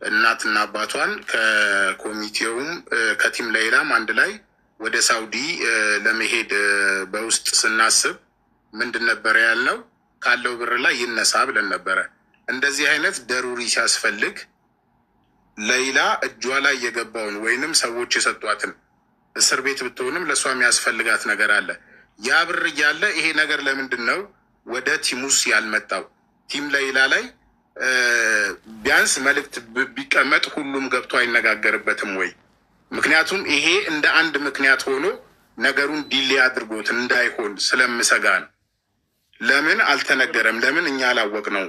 እናትና አባቷን ከኮሚቴውም ከቲም ሌይላም አንድ ላይ ወደ ሳውዲ ለመሄድ በውስጥ ስናስብ ምንድን ነበረ ያልነው? ካለው ብር ላይ ይነሳ ብለን ነበረ። እንደዚህ አይነት ደሩሪ ሲያስፈልግ ሌይላ እጇ ላይ የገባውን ወይንም ሰዎች የሰጧትን እስር ቤት ብትሆንም ለእሷ የሚያስፈልጋት ነገር አለ። ያ ብር እያለ ይሄ ነገር ለምንድን ነው ወደ ቲሙስ ያልመጣው? ቲም ሌይላ ላይ ቢያንስ መልእክት ቢቀመጥ ሁሉም ገብቶ አይነጋገርበትም ወይ? ምክንያቱም ይሄ እንደ አንድ ምክንያት ሆኖ ነገሩን ዲሌ አድርጎት እንዳይሆን ስለምሰጋ ነው። ለምን አልተነገረም? ለምን እኛ አላወቅ ነው?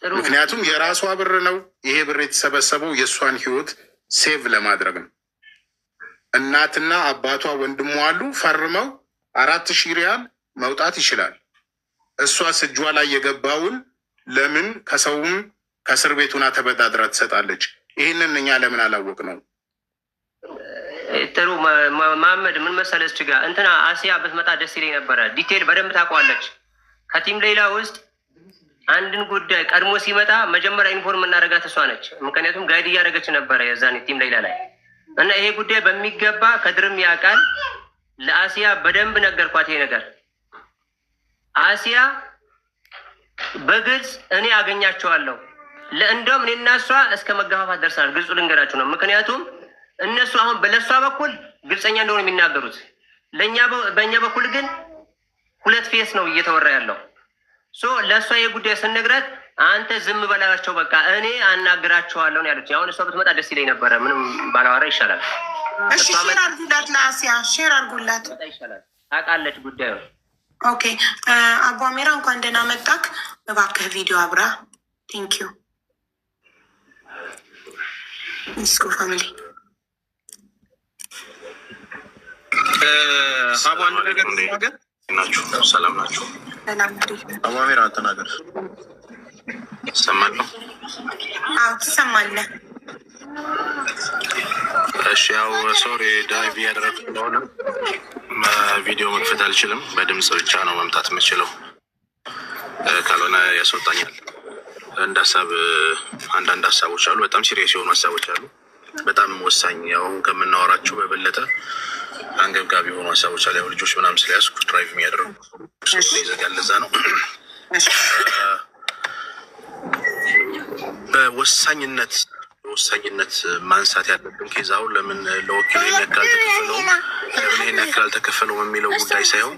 ምክንያቱም የራሷ ብር ነው። ይሄ ብር የተሰበሰበው የእሷን ህይወት ሴቭ ለማድረግ ነው። እናትና አባቷ ወንድሟ አሉ ፈርመው 4,000 ሪያል መውጣት ይችላል። እሷስ እጇ ላይ የገባውን ለምን ከሰውም ከእስር ቤቱና ተበዳድራ ትሰጣለች? ይህንን እኛ ለምን አላወቅ ነው? ጥሩ መሀመድ፣ ምን መሰለህ እስኪ ጋር እንትና አሲያ ብትመጣ ደስ ይለኝ ነበረ። ዲቴል በደንብ ታውቀዋለች። ከቲም ሌይላ ውስጥ አንድን ጉዳይ ቀድሞ ሲመጣ መጀመሪያ ኢንፎርም እናደርጋት እሷ ነች። ምክንያቱም ጋይድ እያደረገች ነበረ የዛኔ ቲም ሌይላ ላይ እና ይሄ ጉዳይ በሚገባ ከድርም ያውቃል። ለአሲያ በደንብ ነገርኳት። ይሄ ነገር አሲያ በግልጽ እኔ አገኛቸዋለሁ። እንደውም እኔ እና እሷ እስከ መገፋፋት ደርሰናል። ግልጹ ልንገራችሁ ነው። ምክንያቱም እነሱ አሁን በለሷ በኩል ግልጸኛ እንደሆነ የሚናገሩት፣ በእኛ በኩል ግን ሁለት ፌስ ነው እየተወራ ያለው። ለእሷ ይህ ጉዳይ ስንነግራት አንተ ዝም በላቸው በቃ እኔ አናግራቸዋለሁ ነው ያለች። አሁን እሷ ብትመጣ ደስ ይለኝ ነበረ። ምንም ባላወራ ይሻላል። እሺ ሼር አድርጉላት፣ ለአሲያ ሼር አድርጉላት። ይሻላል፣ ታውቃለች ጉዳዩ። ኦኬ አቡ አሜራ እንኳን ደህና መጣክ። እባክህ ቪዲዮ አብራ። ቴንክ ዩ ሚስኮ ፋሚሊ። አቡ አንድ ነገር ነገር ናችሁ? ሰላም ናችሁ? አቡ አሜራ ተናገር። ትሰማለህ? አዎ ትሰማለህ። እሺ ያው ሶሪ ዳይቭ ያደረኩት ስለሆነ ቪዲዮ መክፈት አልችልም። በድምጽ ብቻ ነው መምጣት የምችለው፣ ካልሆነ ያስወጣኛል። እንደ ሀሳብ አንዳንድ ሀሳቦች አሉ፣ በጣም ሲሪየስ የሆኑ ሀሳቦች አሉ፣ በጣም ወሳኝ አሁን ከምናወራቸው በበለጠ አንገብጋቢ የሆኑ ሀሳቦች አሉ። ያው ልጆች ምናምን ስለያዝኩ ድራይቭ የሚያደርጉ ይዘጋል። ለዛ ነው በወሳኝነት ማንሳት ያለብን ኬዛውን ለምን ለወኪሉ ይህን ያክል አልተከፈለውም፣ ለምን ይህን ያክል አልተከፈለውም የሚለው ጉዳይ ሳይሆን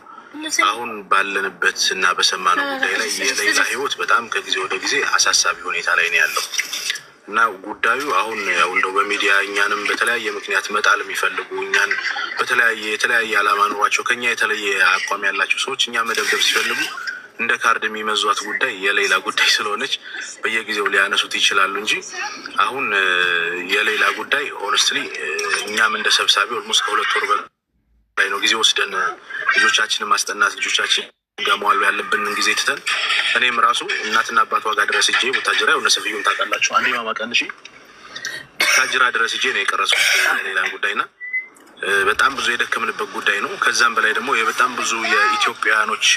አሁን ባለንበት እና በሰማነው ጉዳይ ላይ የሌይላ ህይወት በጣም ከጊዜ ወደ ጊዜ አሳሳቢ ሁኔታ ላይ ነው ያለው እና ጉዳዩ አሁን ያው እንደው በሚዲያ እኛንም በተለያየ ምክንያት መጣል የሚፈልጉ እኛን የተለያየ ዓላማ ኑሯቸው ከኛ የተለየ አቋም ያላቸው ሰዎች እኛ መደብደብ ሲፈልጉ እንደ ካርድ የሚመዟት ጉዳይ የሌይላ ጉዳይ ስለሆነች በየጊዜው ሊያነሱት ይችላሉ እንጂ አሁን የሌይላ ጉዳይ ሆነስትሊ እኛም እንደ ሰብሳቢ ኦልሞስት ከ2 ወር በላይ ነው ጊዜ ወስደን ልጆቻችንን ማስጠናት ልጆቻችን ጋር መዋል ያለብንን ጊዜ ትተን እኔም ራሱ እናትና አባቷ ጋር ድረስ እጄ ወታጀራ የሆነ ሰፊውን ታውቃላችሁ አንዴ ማማቀንሽ ታጅራ ድረስ እጄ ነው የቀረጽኩት የሌላን ጉዳይና በጣም ብዙ የደከምንበት ጉዳይ ነው። ከዛም በላይ ደግሞ በጣም ብዙ የኢትዮጵያኖች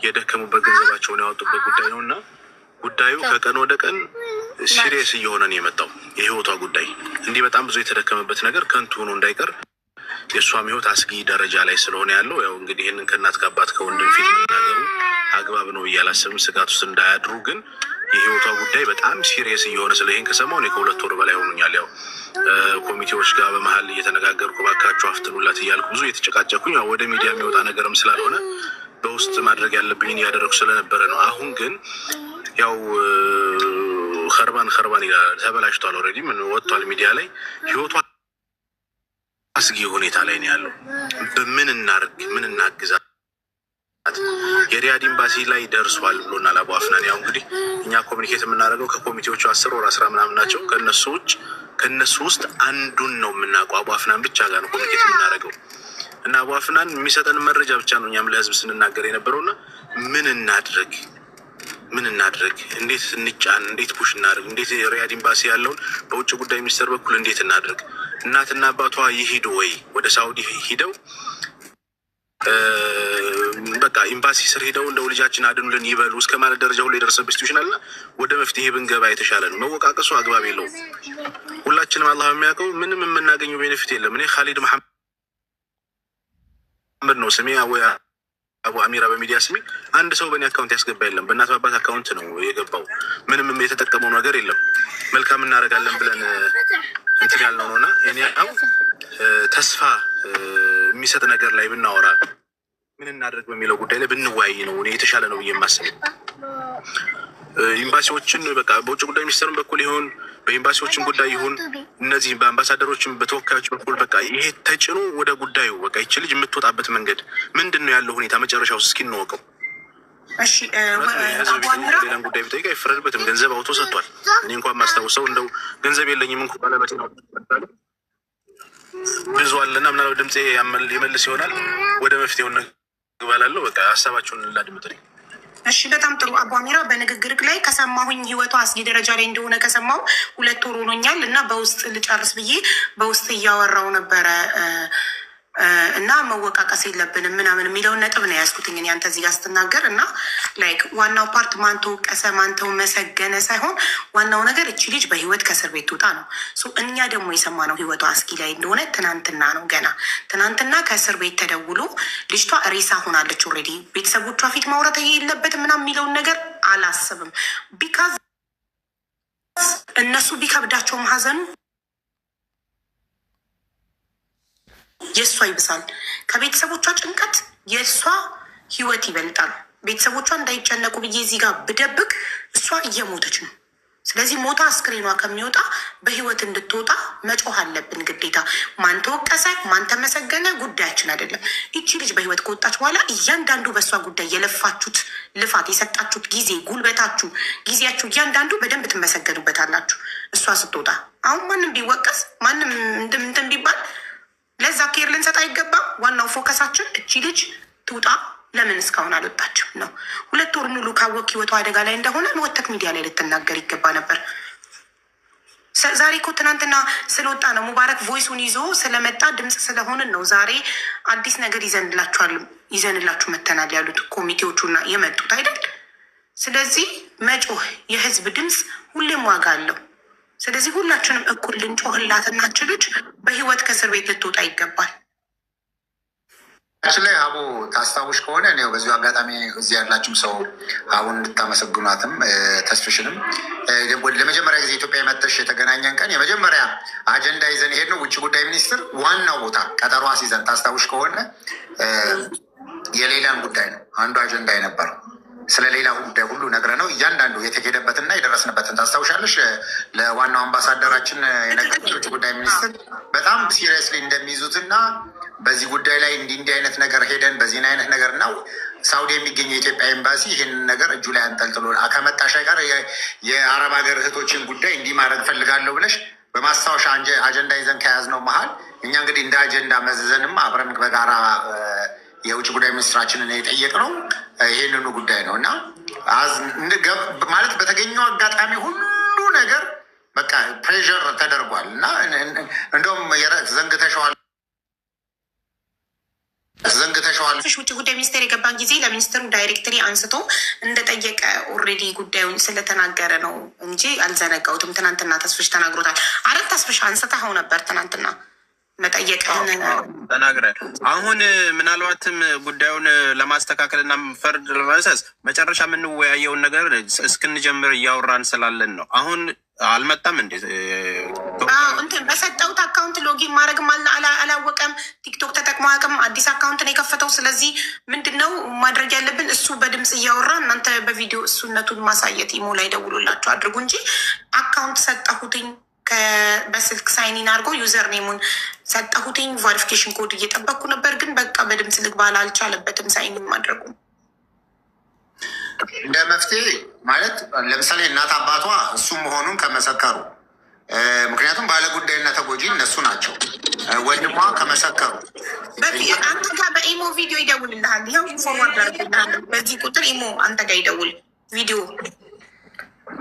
የደከሙበት ገንዘባቸውን ያወጡበት ጉዳይ ነው እና ጉዳዩ ከቀን ወደ ቀን ሲሪየስ እየሆነ ነው የመጣው። የህይወቷ ጉዳይ እንዲህ በጣም ብዙ የተደከመበት ነገር ከንቱ ሆኖ እንዳይቀር የእሷም ህይወት አስጊ ደረጃ ላይ ስለሆነ ያለው ያው እንግዲህ ይህንን ከእናት ከአባት ከወንድም ፊት መናገሩ አግባብ ነው እያላሰብን ስጋት ውስጥ እንዳያድሩ ግን የህይወቷ ጉዳይ በጣም ሲሪየስ እየሆነ ስለ ይህን ከሰማሁ እኔ ከ2 ወር በላይ ሆኑኛል። ያው ኮሚቴዎች ጋር በመሀል እየተነጋገርኩ ባካችሁ አፍጥኑላት እያልኩ ብዙ እየተጨቃጨኩኝ ወደ ሚዲያ የሚወጣ ነገርም ስላልሆነ በውስጥ ማድረግ ያለብኝ እያደረኩ ስለነበረ ነው። አሁን ግን ያው ከርባን ይላል ተበላሽቷል። ኦልሬዲ ምን ወጥቷል ሚዲያ ላይ ህይወቷ አስጊ ሁኔታ ላይ ነው ያለው። በምን እናርግ ምን እናግዛ? የሪያድ ኤምባሲ ላይ ደርሷል ብሎናል አቡ አፍናን። ያው እንግዲህ እኛ ኮሚኒኬት የምናደርገው ከኮሚቴዎቹ 10 ወር 10 ምናምን ናቸው። ከነሱ ውስጥ አንዱን ነው የምናውቀው። አቡ አፍናን ብቻ ጋር ነው ኮሚኒኬት የምናደርገው እና አቡ አፍናን የሚሰጠን መረጃ ብቻ ነው እኛም ለህዝብ ስንናገር የነበረውና ምን እናድርግ፣ እንዴት እንጫን፣ እንዴት ፑሽ እናድርግ፣ እንዴት ሪያድ ኤምባሲ ያለውን በውጭ ጉዳይ ሚኒስቴር በኩል እንዴት እናድርግ፣ እናትና አባቷ ይሄዱ ወይ ወደ ሳውዲ ሂደው በቃ ኤምባሲ ስር ሄደው እንደው ልጃችን አድኑልን ይበሉ እስከ ማለት ደረጃ ሁሉ የደረሰበት ሲቹዌሽን አለ። ወደ መፍትሄ ብንገባ የተሻለ ነው። መወቃቀሱ አግባብ የለውም። ሁላችንም አላህ የሚያውቀው ምንም የምናገኘው ቤኔፊት የለም። እኔ ካሊድ መሐመድ ነው ስሜ፣ አቡ አሚራ በሚዲያ ስሜ። አንድ ሰው በእኔ አካውንት ያስገባ የለም። በእናት አባት አካውንት ነው የገባው። ምንም የተጠቀመው ነገር የለም። መልካም እናደርጋለን ብለን እንትን ያልነው ነውና እኔ አሁን ተስፋ የሚሰጥ ነገር ላይ ብናወራ ምን እናደርግ በሚለው ጉዳይ ላይ ብንወያይ ነው እኔ የተሻለ ነው ብዬ የማስበው። ኤምባሲዎችን በቃ በውጭ ጉዳይ ሚኒስትሩን በኩል ይሁን በኤምባሲዎችን ጉዳይ ይሁን እነዚህ በአምባሳደሮችን በተወካዮች በኩል በቃ ይሄ ተጭኖ ወደ ጉዳዩ በቃ ይቺ ልጅ የምትወጣበት መንገድ ምንድን ነው ያለው ሁኔታ መጨረሻው እስኪ እንወቀው። እሺ ሌላን ጉዳይ ብጠይቅ አይፈረድበትም። ገንዘብ አውቶ ሰጥቷል። እኔ እንኳን ማስታውሰው እንደው ገንዘብ የለኝም እንኳ ባለበት ነው ብዙ አለና ምናልባት ድምፄ ይመልስ ይሆናል። ወደ መፍትሄውን ግባላለሁ። በቃ ሀሳባችሁን ላድምጥልኝ። እሺ በጣም ጥሩ አቡ አሚራ፣ በንግግርክ ላይ ከሰማሁኝ ህይወቷ አስጊ ደረጃ ላይ እንደሆነ ከሰማሁ 2 ወር ሆኖኛል እና በውስጥ ልጨርስ ብዬ በውስጥ እያወራው ነበረ እና መወቃቀስ የለብንም ምናምን የሚለውን ነጥብ ነው ያዝኩትኝ እኔ አንተ እዚህ ጋር ስትናገር እና ላይክ ዋናው ፓርት ማን ተወቀሰ ማን ተመሰገነ ሳይሆን ዋናው ነገር እቺ ልጅ በህይወት ከእስር ቤት ትውጣ ነው። እኛ ደግሞ የሰማነው ህይወቷ አስጊ ላይ እንደሆነ ትናንትና ነው። ገና ትናንትና ከእስር ቤት ተደውሎ ልጅቷ ሬሳ ሆናለች ኦልሬዲ። ቤተሰቦቿ ፊት ማውራት የለበትም ምናምን የሚለውን ነገር አላስብም። ቢካዝ እነሱ ቢከብዳቸውም ሀዘኑ የእሷ ይብሳል። ከቤተሰቦቿ ጭንቀት የእሷ ህይወት ይበልጣል። ቤተሰቦቿ እንዳይጨነቁ ብዬ እዚህ ጋር ብደብቅ እሷ እየሞተች ነው። ስለዚህ ሞታ አስክሬኗ ከሚወጣ በህይወት እንድትወጣ መጮህ አለብን ግዴታ። ማን ተወቀሰ ማን ተመሰገነ ጉዳያችን አይደለም። ይቺ ልጅ በህይወት ከወጣች በኋላ እያንዳንዱ በእሷ ጉዳይ የለፋችሁት ልፋት፣ የሰጣችሁት ጊዜ፣ ጉልበታችሁ፣ ጊዜያችሁ እያንዳንዱ በደንብ ትመሰገኑበታላችሁ እሷ ስትወጣ። አሁን ማንም ቢወቀስ ማንም እንትን ቢባል ለዛ ኬር ልንሰጥ አይገባም። ዋናው ፎከሳችን እቺ ልጅ ትውጣ። ለምን እስካሁን አልወጣችም ነው። 2 ወር ሙሉ ካወቅ ህይወቷ አደጋ ላይ እንደሆነ ወተክ ሚዲያ ላይ ልትናገር ይገባ ነበር። ዛሬ እኮ ትናንትና ስለወጣ ነው ሙባረክ ቮይሱን ይዞ ስለመጣ ድምፅ ስለሆንን ነው ዛሬ አዲስ ነገር ይዘንላችሁ መተናል ያሉት ኮሚቴዎቹና የመጡት አይደል። ስለዚህ መጮህ የህዝብ ድምፅ ሁሌም ዋጋ አለው። ስለዚህ ሁላችንም እኩል ልንጮህላትና ልጅ በህይወት ከእስር ቤት ልትወጣ ይገባል። ላይ አቡ ታስታውሽ ከሆነ እኔ በዚሁ አጋጣሚ እዚህ ያላችሁም ሰው አቡን እንድታመሰግኗትም ተስፍሽንም ለመጀመሪያ ጊዜ ኢትዮጵያ የመጥተሽ የተገናኘን ቀን የመጀመሪያ አጀንዳ ይዘን ሄድ ነው ውጭ ጉዳይ ሚኒስትር ዋናው ቦታ ቀጠሮ አስይዘን ታስታውሽ ከሆነ የሌላን ጉዳይ ነው አንዱ አጀንዳ የነበረው። ስለ ሌላ ጉዳይ ሁሉ ነግረ ነው እያንዳንዱ የተሄደበትና የደረስንበትን ታስታውሻለሽ። ለዋናው አምባሳደራችን የነገሩት ውጭ ጉዳይ ሚኒስትር በጣም ሲሪየስሊ እንደሚይዙትና በዚህ ጉዳይ ላይ እንዲህ አይነት ነገር ሄደን በዚህን አይነት ነገር ነው ሳውዲ የሚገኘው የኢትዮጵያ ኤምባሲ ይህን ነገር እጁ ላይ አንጠልጥሎ ከመጣሻ ጋር የአረብ ሀገር እህቶችን ጉዳይ እንዲህ ማድረግ ፈልጋለሁ ብለሽ በማስታወሻ አጀንዳ ይዘን ከያዝነው መሀል እኛ እንግዲህ እንደ አጀንዳ መዘዘንም አብረን በጋራ የውጭ ጉዳይ ሚኒስትራችንን የጠየቅነው ይህንኑ ጉዳይ ነው እና ማለት በተገኘው አጋጣሚ ሁሉ ነገር በቃ ፕሬዠር ተደርጓል እና እንደውም ዘንግተሸዋል። ውጭ ጉዳይ ሚኒስቴር የገባን ጊዜ ለሚኒስትሩ ዳይሬክትሪ አንስቶ እንደጠየቀ ኦልሬዲ ጉዳዩን ስለተናገረ ነው እንጂ አልዘነጋውትም። ትናንትና ተስፍሽ ተናግሮታል። አረት ተስፍሽ አንስተኸው ነበር ትናንትና መጠየቅህን ተናግረን። አሁን ምናልባትም ጉዳዩን ለማስተካከል እና ፈርድ ለማሰስ መጨረሻ የምንወያየውን ነገር እስክንጀምር እያወራን ስላለን ነው። አሁን አልመጣም እንዴ? እንትን በሰጠውት አካውንት ሎጊን ማድረግም አላወቀም። ቲክቶክ ተጠቅሞ አቅም አዲስ አካውንት ነው የከፈተው። ስለዚህ ምንድን ነው ማድረግ ያለብን? እሱ በድምፅ እያወራ እናንተ በቪዲዮ እሱነቱን ማሳየት ኢሞ ላይ ደውሉላችሁ አድርጉ እንጂ አካውንት ሰጠሁትኝ በስልክ ሳይኒን አድርጎ ዩዘር ኔሙን ሰጠሁትኝ ቫሪፊኬሽን ኮድ እየጠበቅኩ ነበር። ግን በቃ በድምፅ ልግባል አልቻለበትም ሳይኒን ማድረጉ። እንደ መፍትሄ ማለት ለምሳሌ እናት አባቷ እሱ መሆኑን ከመሰከሩ፣ ምክንያቱም ባለጉዳይና ተጎጂ እነሱ ናቸው። ወንድሟ ከመሰከሩ አንተ ጋር በኢሞ ቪዲዮ ይደውልልሃል። ይኸው ፎርዋርድ አድርግልሃል። በዚህ ቁጥር ኢሞ አንተ ጋር ይደውል ቪዲዮ።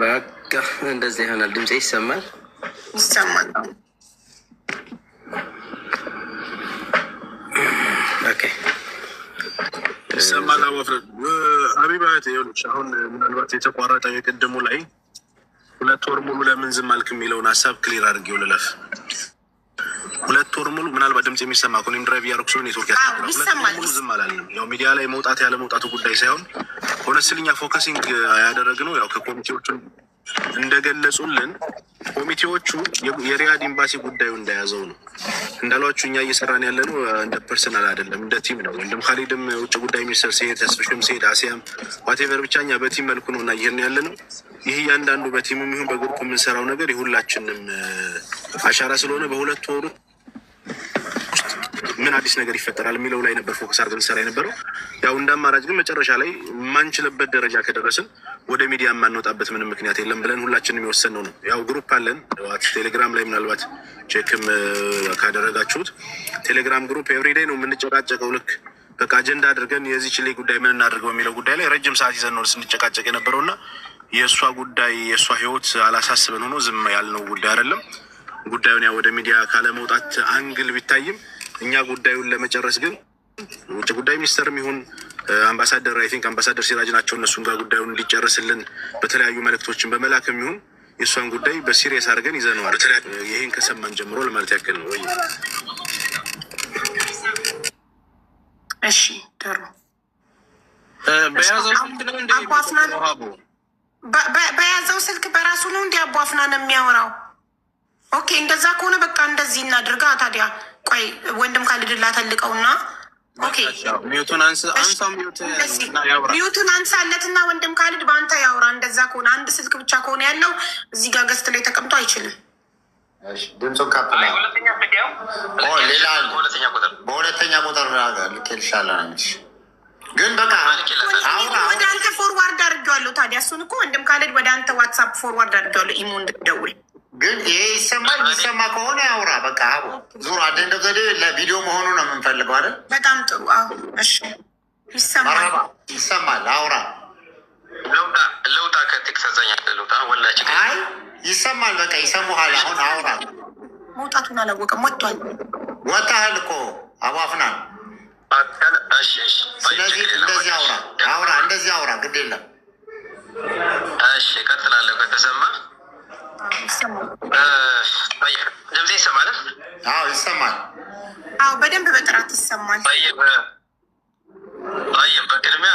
በቃ እንደዚህ ይሆናል። ድምፅ ይሰማል ይሰማል። ኦኬ ይሰማል። ሀቢባት ይኸውልሽ፣ አሁን ምናልባት የተቋረጠው የቅድሙ ላይ 2 ወር ሙሉ ለምን ዝም አልክ የሚለውን ሀሳብ ክሊር አድርጌው ልለፍ። 2 ወር ሙሉ ምናልባት ድምጽ የሚሰማ ከሆነ ድራይቭ እያደረኩ ስለሆነ ኔትወርክ ያስቸግራል። 2 ወር ሙሉ ዝም አላልንም። ያው ሚዲያ ላይ መውጣት ያለ መውጣቱ ጉዳይ ሳይሆን ሆነስልኛ ፎከሲንግ ያደረግነው ያው ከኮሚቴዎቹን እንደገለጹልን ኮሚቴዎቹ የሪያድ ኤምባሲ ጉዳዩ እንደያዘው ነው። እንዳሏችሁ እኛ እየሰራን ያለ ነው እንደ ፐርሰናል አይደለም፣ እንደ ቲም ነው። ወንድም ካሊድም ውጭ ጉዳይ ሚኒስትር ሲሄድ፣ ተስፍሽም ሲሄድ፣ አሲያም ዋቴቨር ብቻ እኛ በቲም መልኩ ነው እና ይሄን ያለ ነው። ይህ እያንዳንዱ በቲም የሚሆን በግሩፕ የምንሰራው ነገር የሁላችንም አሻራ ስለሆነ በ2 ወሩ ምን አዲስ ነገር ይፈጠራል የሚለው ላይ ነበር ፎከስ አድርገን ሰራ የነበረው። ያው እንደ አማራጭ ግን መጨረሻ ላይ የማንችልበት ደረጃ ከደረስን ወደ ሚዲያ የማንወጣበት ምንም ምክንያት የለም ብለን ሁላችንም የወሰንነው ነው። ያው ግሩፕ አለን ቴሌግራም ላይ ምናልባት ቼክም ካደረጋችሁት ቴሌግራም ግሩፕ ኤቭሪዴይ ነው የምንጨቃጨቀው። ልክ በቃ አጀንዳ አድርገን የዚህ ችሌ ጉዳይ ምን እናድርገው የሚለው ጉዳይ ላይ ረጅም ሰዓት ይዘን ነው ስንጨቃጨቅ የነበረው እና የእሷ ጉዳይ የእሷ ህይወት አላሳስበን ሆኖ ዝም ያልነው ጉዳይ አይደለም። ጉዳዩን ያው ወደ ሚዲያ ካለመውጣት አንግል ቢታይም እኛ ጉዳዩን ለመጨረስ ግን ውጭ ጉዳይ ሚኒስትርም ይሁን አምባሳደር አምባሳደር ሲራጅ ናቸው እነሱን ጋር ጉዳዩን እንዲጨርስልን በተለያዩ መልእክቶችን በመላክም ይሁን የእሷን ጉዳይ በሲሪየስ አድርገን ይዘነዋል። ይህን ከሰማን ጀምሮ ለማለት ያክል ነው። ወይ እሺ ጥሩ በያዘው ስልክ በራሱ ነው እንዲ አቦ አፍናን የሚያወራው። ኦኬ እንደዛ ከሆነ በቃ እንደዚህ እናድርጋ ታዲያ። ቆይ ወንድም ካልድላ ተልቀውና ሚዩቱን አንሳለትና ወንድም ካልድ በአንተ ያውራ። እንደዛ ከሆነ አንድ ስልክ ብቻ ከሆነ ያለው እዚህ ጋር ገስት ላይ ተቀምጦ አይችልም። ድምፁን ከፍ ሌላ በሁለተኛ ቁጥር ልኬልሻለሁ ነች ግን በቃ ወደ አንተ ፎርዋርድ አድርጌዋለሁ። ታዲያ እሱን እኮ ወንድም ካልድ ወደ አንተ ዋትሳፕ ፎርዋርድ አድርጌዋለሁ ኢሞ እንድትደውል። ግን ይሄ ይሰማል። የሚሰማ ከሆነ ያውራ። በቃ ዙር አደንደ ዘዴ ለቪዲዮ መሆኑ ነው የምንፈልገው አይደል? በጣም ጥሩ። እሺ ይሰማል። አውራ ለውጣ ከቲክ ተዛኛ ለውጣ ወላች አይ ይሰማል። በቃ ይሰሙሃል። አሁን አውራ። መውጣቱን አላወቀም። ወጥቷል። ወጣሃል እኮ አባፍናል። ስለዚህ እንደዚህ አውራ እንደዚህ አውራ። ግድ የለም። እሺ ቀጥላለሁ። ከተሰማ ድምጼ ይሰማል? አዎ ይሰማል። አዎ በደንብ በጥራት ይሰማል። በቅድሚያ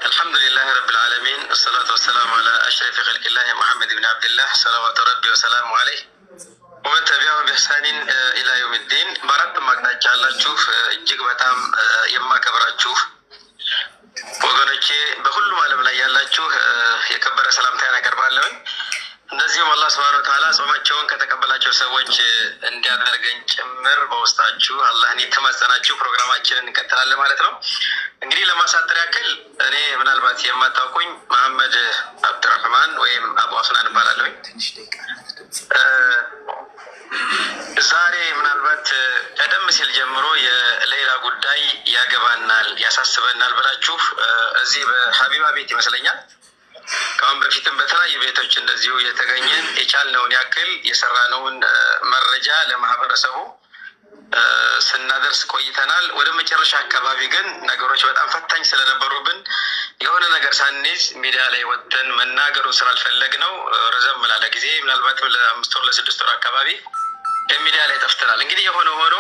አልሐምዱሊላህ ረብል ዓለሚን ወሰላቱ ወሰላሙ አላ አሽረፊ ኸልቂላህ ሙሐመድ ብን አብድላህ ሰለዋቱ ረቢ ወሰላሙ አለይህ ወመን ተቢዐሁም ቢኢሕሳኒን ኢላ የውሚዲን። በአራቱም አቅጣጫ ያላችሁ እጅግ በጣም የማከብራችሁ ወገኖቼ በሁሉም ዓለም ላይ ያላችሁ የከበረ ሰላምታዬን አቀርባለሁኝ። እንደዚሁም አላህ ሱብሓነሁ ወተዓላ ጾማቸውን ከተቀበላቸው ሰዎች እንዲያደርገን ጭምር በውስጣችሁ አላህን የተማጸናችሁ ፕሮግራማችንን እንቀጥላለን ማለት ነው። እንግዲህ ለማሳጠር ያክል እኔ ምናልባት የማታውቁኝ መሐመድ አብድራህማን ወይም አቡ አፍናን እባላለሁኝ። ዛሬ ምናልባት ቀደም ሲል ጀምሮ የሌላ ጉዳይ ያገባናል ያሳስበናል ብላችሁ እዚህ በሀቢባ ቤት ይመስለኛል ከአሁን በፊትም በተለያዩ ቤቶች እንደዚሁ የተገኘን የቻልነውን ያክል የሰራነውን መረጃ ለማህበረሰቡ ስናደርስ ቆይተናል። ወደ መጨረሻ አካባቢ ግን ነገሮች በጣም ፈታኝ ስለነበሩብን የሆነ ነገር ሳንይዝ ሚዲያ ላይ ወጥተን መናገሩን ስላልፈለግ ነው ረዘም ላለ ጊዜ ምናልባትም ለ5 ወር ለ6 ወር አካባቢ ሚዲያ ላይ ጠፍተናል። እንግዲህ የሆነ ሆኖ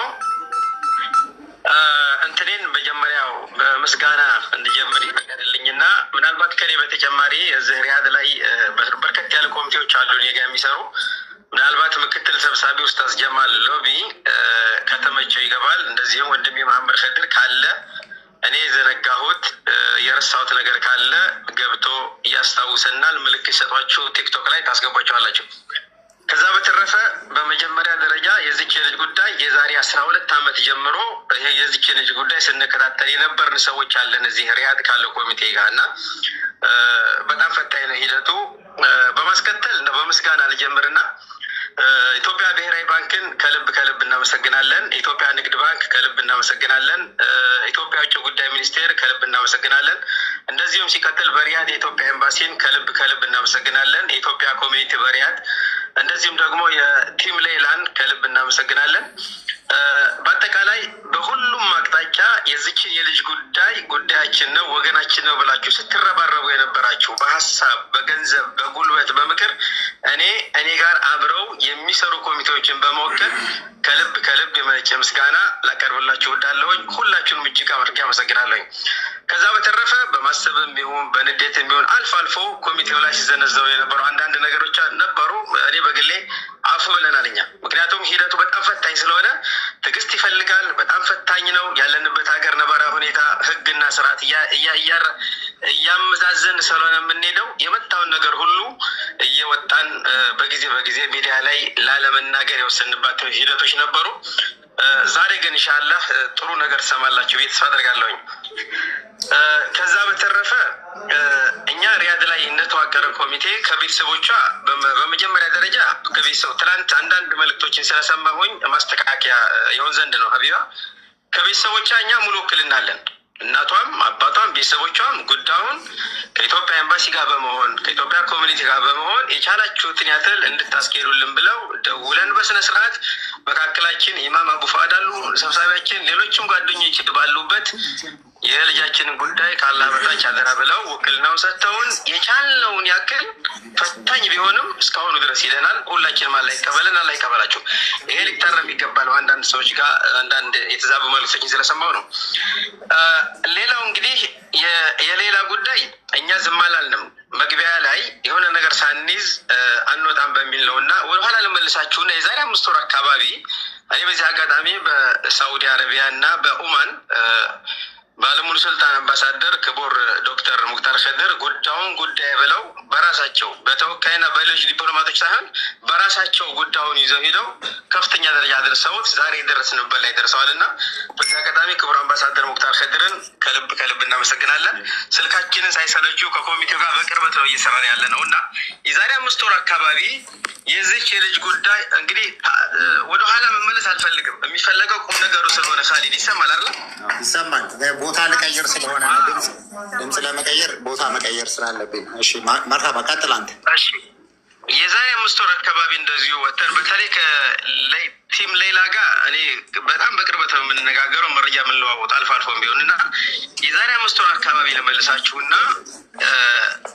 እንትኔን መጀመሪያው በምስጋና እንድጀምር ይፈቀድልኝና ምናልባት ከኔ በተጨማሪ እዚህ ሪያድ ላይ በርከት ያለ ኮሚቴዎች አሉ እኔ ጋ የሚሰሩ። ምናልባት ምክትል ሰብሳቢ ኡስታዝ ጀማል ሎቢ ከተመቸው ይገባል። እንደዚህም ወንድሜ መሐመድ ከድር ካለ እኔ የዘነጋሁት የረሳሁት ነገር ካለ ገብቶ እያስታውሰናል። ምልክት ሰጧችሁ ቲክቶክ ላይ ታስገቧቸዋላችሁ። ከዛ በተረፈ በመጀመሪያ ደረጃ የዚች ልጅ ጉዳይ የዛሬ 12 ዓመት ጀምሮ የዚች ልጅ ጉዳይ ስንከታተል የነበርን ሰዎች አለን እዚህ ሪያድ ካለው ኮሚቴ ጋር እና በጣም ፈታኝ ነው ሂደቱ። በማስከተል በምስጋና ልጀምርና ኢትዮጵያ ብሔራዊ ባንክን ከልብ እናመሰግናለን። ኢትዮጵያ ንግድ ባንክ ከልብ እናመሰግናለን። ኢትዮጵያ ውጭ ጉዳይ ሚኒስቴር ከልብ እናመሰግናለን። እንደዚሁም ሲቀጥል በሪያድ የኢትዮጵያ ኤምባሲን ከልብ እናመሰግናለን። የኢትዮጵያ ኮሚኒቲ በሪያድ እንደዚሁም ደግሞ የቲም ሌላን ከልብ እናመሰግናለን። በአጠቃላይ በሁሉም አቅጣጫ የዚችን የልጅ ጉዳይ ጉዳያችን ነው ወገናችን ነው ብላችሁ ስትረባረቡ የነበራችሁ በሀሳብ፣ በገንዘብ፣ በጉልበት፣ በምክር እኔ ጋር አብረው የሚሰሩ ኮሚቴዎችን በመወከል ከልብ የመነጨ ምስጋና ላቀርብላችሁ እወዳለሁኝ። ሁላችሁንም እጅግ አድርጌ አመሰግናለሁኝ። ከዛ በተረፈ በማሰብም ቢሆን በንዴትም ቢሆን አልፎ አልፎ ኮሚቴው ላይ ሲዘነዘሩ የነበሩ አንዳንድ ነገሮች ነበሩ። እኔ በግሌ አፉ ብለናል እኛ። ምክንያቱም ሂደቱ በጣም ፈታኝ ስለሆነ ትዕግስት ይፈልጋል። በጣም ፈታኝ ነው። ያለንበት ሀገር ነባራዊ ሁኔታ ህግና ስርዓት እያመዛዘን ስለሆነ የምንሄደው የመጣውን ነገር ሁሉ እየወጣን በጊዜ ሚዲያ ላይ ላለመናገር የወሰንባቸው ሂደቶች ነበሩ። ዛሬ ግን ኢንሻአላህ ጥሩ ነገር ትሰማላችሁ ብዬ ተስፋ አደርጋለሁኝ። ከዛ በተረፈ እኛ ሪያድ ላይ እንደተዋቀረ ኮሚቴ ከቤተሰቦቿ በመጀመሪያ ደረጃ ከቤተሰቡ ትናንት አንዳንድ መልእክቶችን ስለሰማሁኝ ማስተካከያ የሆን ዘንድ ነው። ሀቢባ ከቤተሰቦቿ እኛ ሙሉ ውክልና አለን። እናቷም አባቷም ቤተሰቦቿም ጉዳዩን ከኢትዮጵያ ኤምባሲ ጋር በመሆን ከኢትዮጵያ ኮሚኒቲ ጋር በመሆን የቻላችሁትን ያክል እንድታስኬዱልን ብለው ደውለን በስነ ስርዓት መካከላችን ኢማም አቡ ፋድ አሉ ሰብሳቢያችን፣ ሌሎችም ጓደኞች ባሉበት የልጃችንን ጉዳይ ካላህ በታች አደራ ብለው ውክልናውን ሰጥተውን የቻልነውን ያክል ፈታኝ ቢሆንም እስካሁኑ ድረስ ይለናል። ሁላችንም አላህ ይቀበለን፣ አላህ ይቀበላችሁ። ይሄ ሊታረም ይገባል። አንዳንድ ሰዎች ጋር አንዳንድ የተዛቡ መልዕክቶችን ስለሰማው ነው። ሌላው እንግዲህ የሌላ ጉዳይ እኛ ዝም አላልንም። መግቢያ ላይ የሆነ ነገር ሳንይዝ አንወጣም በሚል ነው እና ወደኋላ ልመልሳችሁና የዛሬ 5 ወር አካባቢ እኔ በዚህ አጋጣሚ በሳዑዲ አረቢያ እና በኦማን ባለሙሉ ስልጣን አምባሳደር ክቡር ዶክተር ሙክታር ኸድር ጉዳዩን ጉዳይ ብለው በራሳቸው በተወካይና በሌሎች ዲፕሎማቶች ሳይሆን በራሳቸው ጉዳዩን ይዘው ሄደው ከፍተኛ ደረጃ አድርሰውት ዛሬ የደረስንበት ላይ ደርሰዋል እና በዚህ አጋጣሚ ክቡር አምባሳደር ሙክታር ኸድርን ከልብ እናመሰግናለን። ስልካችንን ሳይሰለችው ከኮሚቴው ጋር በቅርበት ነው እየሰራን ያለ ነው እና የዛሬ 5 ወር አካባቢ የዚች የልጅ ጉዳይ እንግዲህ ወደኋላ መመለስ አልፈልግም። የሚፈለገው ቁም ነገሩ ስለሆነ ካሊድ ይሰማል አይደል? ይሰማል። ቦታ ልቀይር ስለሆነ ድምፅ ለመቀየር ቦታ መቀየር ስላለብኝ። እሺ መርሀባ ቀጥል አንተ። እሺ የዛሬ 5 ወር አካባቢ እንደዚሁ ወተን በተለይ ቲም ሌላ ጋር እኔ በጣም በቅርበት ነው የምንነጋገረው፣ መረጃ የምንለዋወጥ አልፎ አልፎም ቢሆን እና የዛሬ 5 ወር አካባቢ ለመልሳችሁና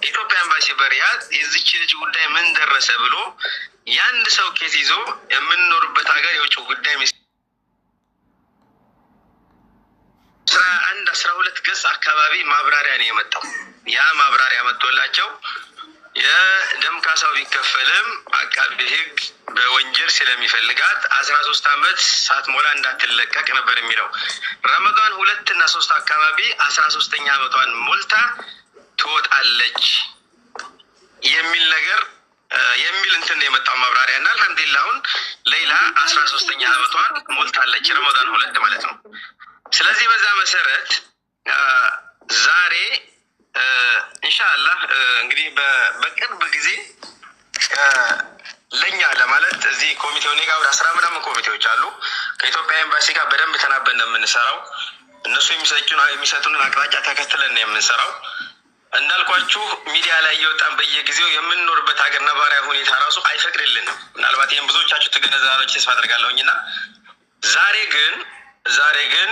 ኢትዮጵያ ኤምባሲ በሪያድ የዚች ልጅ ጉዳይ ምን ደረሰ ብሎ የአንድ ሰው ኬስ ይዞ የምንኖርበት ሀገር የውጭ ጉዳይ 11-12 ገጽ አካባቢ ማብራሪያ ነው የመጣው። ያ ማብራሪያ መጥቶላቸው የደም ካሳው ቢከፈልም አቃቤ ሕግ በወንጀል ስለሚፈልጋት 13 ዓመት ሳትሞላ እንዳትለቀቅ ነበር የሚለው። ረመዳን 2 እና 3 አካባቢ 13ኛ ዓመቷን ሞልታ ትወጣለች የሚል ነገር የሚል እንትን የመጣው ማብራሪያ እና አልሐምዱሊላህ አሁን ሌላ 13ኛ ዓመቷን ሞልታለች፣ ረመዳን 2 ማለት ነው። ስለዚህ በዛ መሰረት ዛሬ ኢንሻአላህ እንግዲህ በቅርብ ጊዜ ለኛ ለማለት እዚህ ኮሚቴው እኔ ጋር ወደ 10 ምናምን ኮሚቴዎች አሉ። ከኢትዮጵያ ኤምባሲ ጋር በደንብ ተናበን ነው የምንሰራው። እነሱ የሚሰጡንን አቅጣጫ ተከትለን ነው የምንሰራው። እንዳልኳችሁ ሚዲያ ላይ እየወጣን በየጊዜው የምንኖርበት ሀገር ነባራዊ ሁኔታ ራሱ አይፈቅድልንም። ምናልባት ይህም ብዙዎቻችሁ ትገነዘባላችሁ ተስፋ አደርጋለሁኝ እና ዛሬ ግን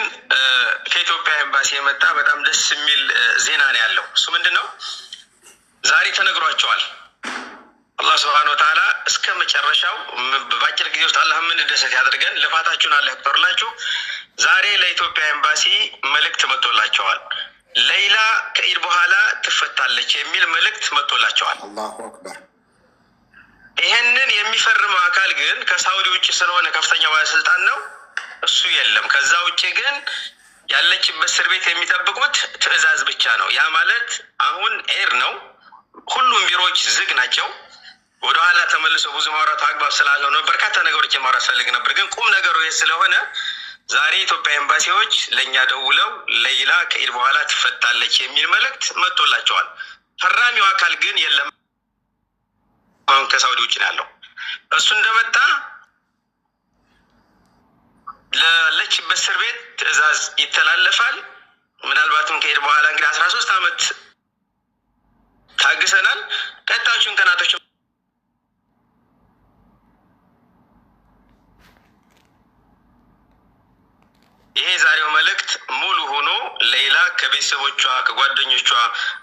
ከኢትዮጵያ ኤምባሲ የመጣ በጣም ደስ የሚል ዜና ነው ያለው። እሱ ምንድን ነው? ዛሬ ተነግሯቸዋል። አላህ ሱብሓነሁ ወተዓላ እስከ መጨረሻው በአጭር ጊዜ ውስጥ አላህ የምንደሰት ያደርገን። ልፋታችሁን አላህ ይቁጠርላችሁ። ዛሬ ለኢትዮጵያ ኤምባሲ መልእክት መጥቶላቸዋል። ሌይላ ከኢድ በኋላ ትፈታለች የሚል መልእክት መጥቶላቸዋል። አላሁ አክበር። ይሄንን የሚፈርመው አካል ግን ከሳውዲ ውጭ ስለሆነ ከፍተኛ ባለስልጣን ነው። እሱ የለም። ከዛ ውጭ ግን ያለችበት እስር ቤት የሚጠብቁት ትዕዛዝ ብቻ ነው። ያ ማለት አሁን ኤር ነው። ሁሉም ቢሮዎች ዝግ ናቸው። ወደኋላ ተመልሶ ብዙ ማውራቱ አግባብ ስላልሆነ በርካታ ነገሮች የማውራት ፈልግ ነበር። ግን ቁም ነገሩ ይህ ስለሆነ ዛሬ ኢትዮጵያ ኤምባሲዎች ለእኛ ደውለው ሌይላ ከኢድ በኋላ ትፈታለች የሚል መልእክት መጥቶላቸዋል። ፈራሚው አካል ግን የለም። አሁን ከሳውዲ ውጭ ነው ያለው። እሱ እንደመጣ ለለችበት እስር ቤት ትዕዛዝ ይተላለፋል። ምናልባትም ከኢድ በኋላ እንግዲህ 13 ዓመት ታግሰናል። ቀጣዮቹን ቀናቶች ከቤተሰቦቿ ከጓደኞቿ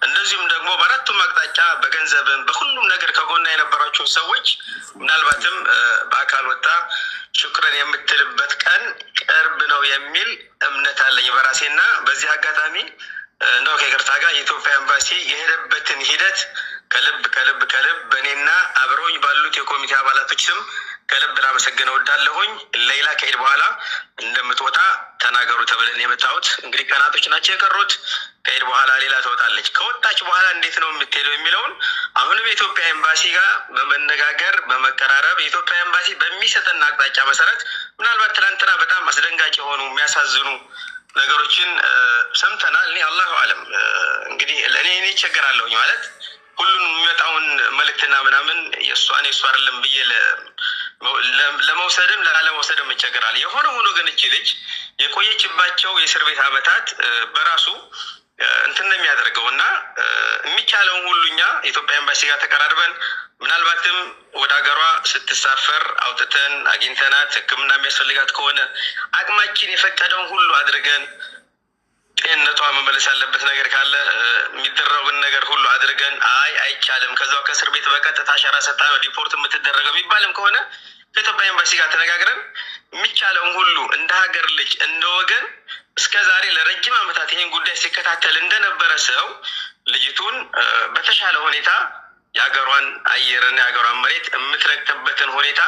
እንደዚሁም ደግሞ በአራቱም አቅጣጫ በገንዘብም በሁሉም ነገር ከጎና የነበራቸውን ሰዎች ምናልባትም በአካል ወጣ ሽክረን የምትልበት ቀን ቅርብ ነው የሚል እምነት አለኝ በራሴና በዚህ አጋጣሚ ነው ከይቅርታ ጋር የኢትዮጵያ ኤምባሲ የሄደበትን ሂደት ከልብ ከልብ ከልብ በእኔና አብረውኝ ባሉት የኮሚቴ አባላቶች ስም ከልብ ላመሰግነው እወዳለሁኝ። ሌላ ከሄድ በኋላ እንደምትወጣ ተናገሩ ተብለን የመጣሁት እንግዲህ ቀናቶች ናቸው የቀሩት። ከሄድ በኋላ ሌላ ትወጣለች። ከወጣች በኋላ እንዴት ነው የምትሄደው የሚለውን አሁንም የኢትዮጵያ ኤምባሲ ጋር በመነጋገር በመቀራረብ የኢትዮጵያ ኤምባሲ በሚሰጠን አቅጣጫ መሰረት ምናልባት ትናንትና በጣም አስደንጋጭ የሆኑ የሚያሳዝኑ ነገሮችን ሰምተናል። እኔ አላሁ አለም እንግዲህ እኔ ይቸገራለሁኝ ማለት ሁሉን የሚመጣውን መልእክትና ምናምን የእሷን የእሷ አይደለም ብዬ ለመውሰድም ላለመውሰድም ይቸገራል። የሆነ ሆኖ ግን እቺ ልጅ የቆየችባቸው የእስር ቤት ዓመታት በራሱ እንትን የሚያደርገው እና የሚቻለውን ሁሉ እኛ የኢትዮጵያ ኤምባሲ ጋር ተቀራርበን ምናልባትም ወደ ሀገሯ ስትሳፈር አውጥተን አግኝተናት ሕክምና የሚያስፈልጋት ከሆነ አቅማችን የፈቀደውን ሁሉ አድርገን ጤንነቷ መመለስ ያለበት ነገር ካለ የሚደረጉን ነገር ሁሉ አድርገን አይቻልም ከዛው ከእስር ቤት በቀጥታ አሻራ ሰጣ ሪፖርት የምትደረገው የሚባልም ከሆነ ከኢትዮጵያ ኤምባሲ ጋር ተነጋግረን የሚቻለውን ሁሉ እንደ ሀገር ልጅ እንደ ወገን እስከ ዛሬ ለረጅም ዓመታት ይህን ጉዳይ ሲከታተል እንደነበረ ሰው ልጅቱን በተሻለ ሁኔታ የሀገሯን አየርና የሀገሯን መሬት የምትረግጥበትን ሁኔታ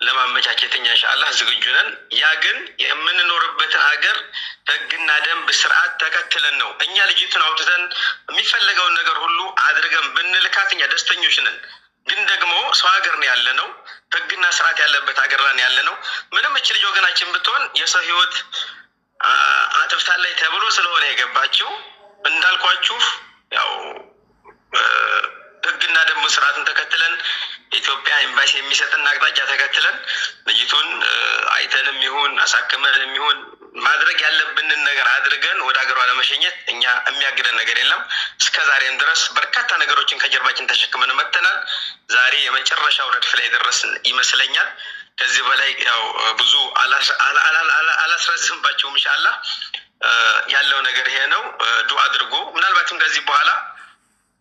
ለማመቻቸት እኛ ኢንሻአላህ ዝግጁ ነን። ያ ግን የምንኖርበትን ሀገር ህግና ደንብ ስርዓት ተከትለን ነው። እኛ ልጅቱን አውጥተን የሚፈለገውን ነገር ሁሉ አድርገን ብንልካት እኛ ደስተኞች ነን። ግን ደግሞ ሰው ሀገር ነው ያለ ነው፣ ህግና ስርዓት ያለበት ሀገር ላይ ያለ ነው። ምንም እች ልጅ ወገናችን ብትሆን የሰው ህይወት አጥፍታለች ተብሎ ስለሆነ የገባችው እንዳልኳችሁ ያው ህግና ደንብ ስርዓትን ተከትለን ኢትዮጵያ ኤምባሲ የሚሰጥን አቅጣጫ ተከትለን ልጅቱን አይተንም ይሁን አሳክመንም ይሁን ማድረግ ያለብንን ነገር አድርገን ወደ ሀገሯ ለመሸኘት እኛ የሚያግደን ነገር የለም። እስከ ዛሬም ድረስ በርካታ ነገሮችን ከጀርባችን ተሸክመን መጥተናል። ዛሬ የመጨረሻው ረድፍ ላይ ደረስን ይመስለኛል። ከዚህ በላይ ያው ብዙ አላስረዝምባቸውም። ኢንሻአላህ ያለው ነገር ይሄ ነው። ዱአ አድርጎ ምናልባትም ከዚህ በኋላ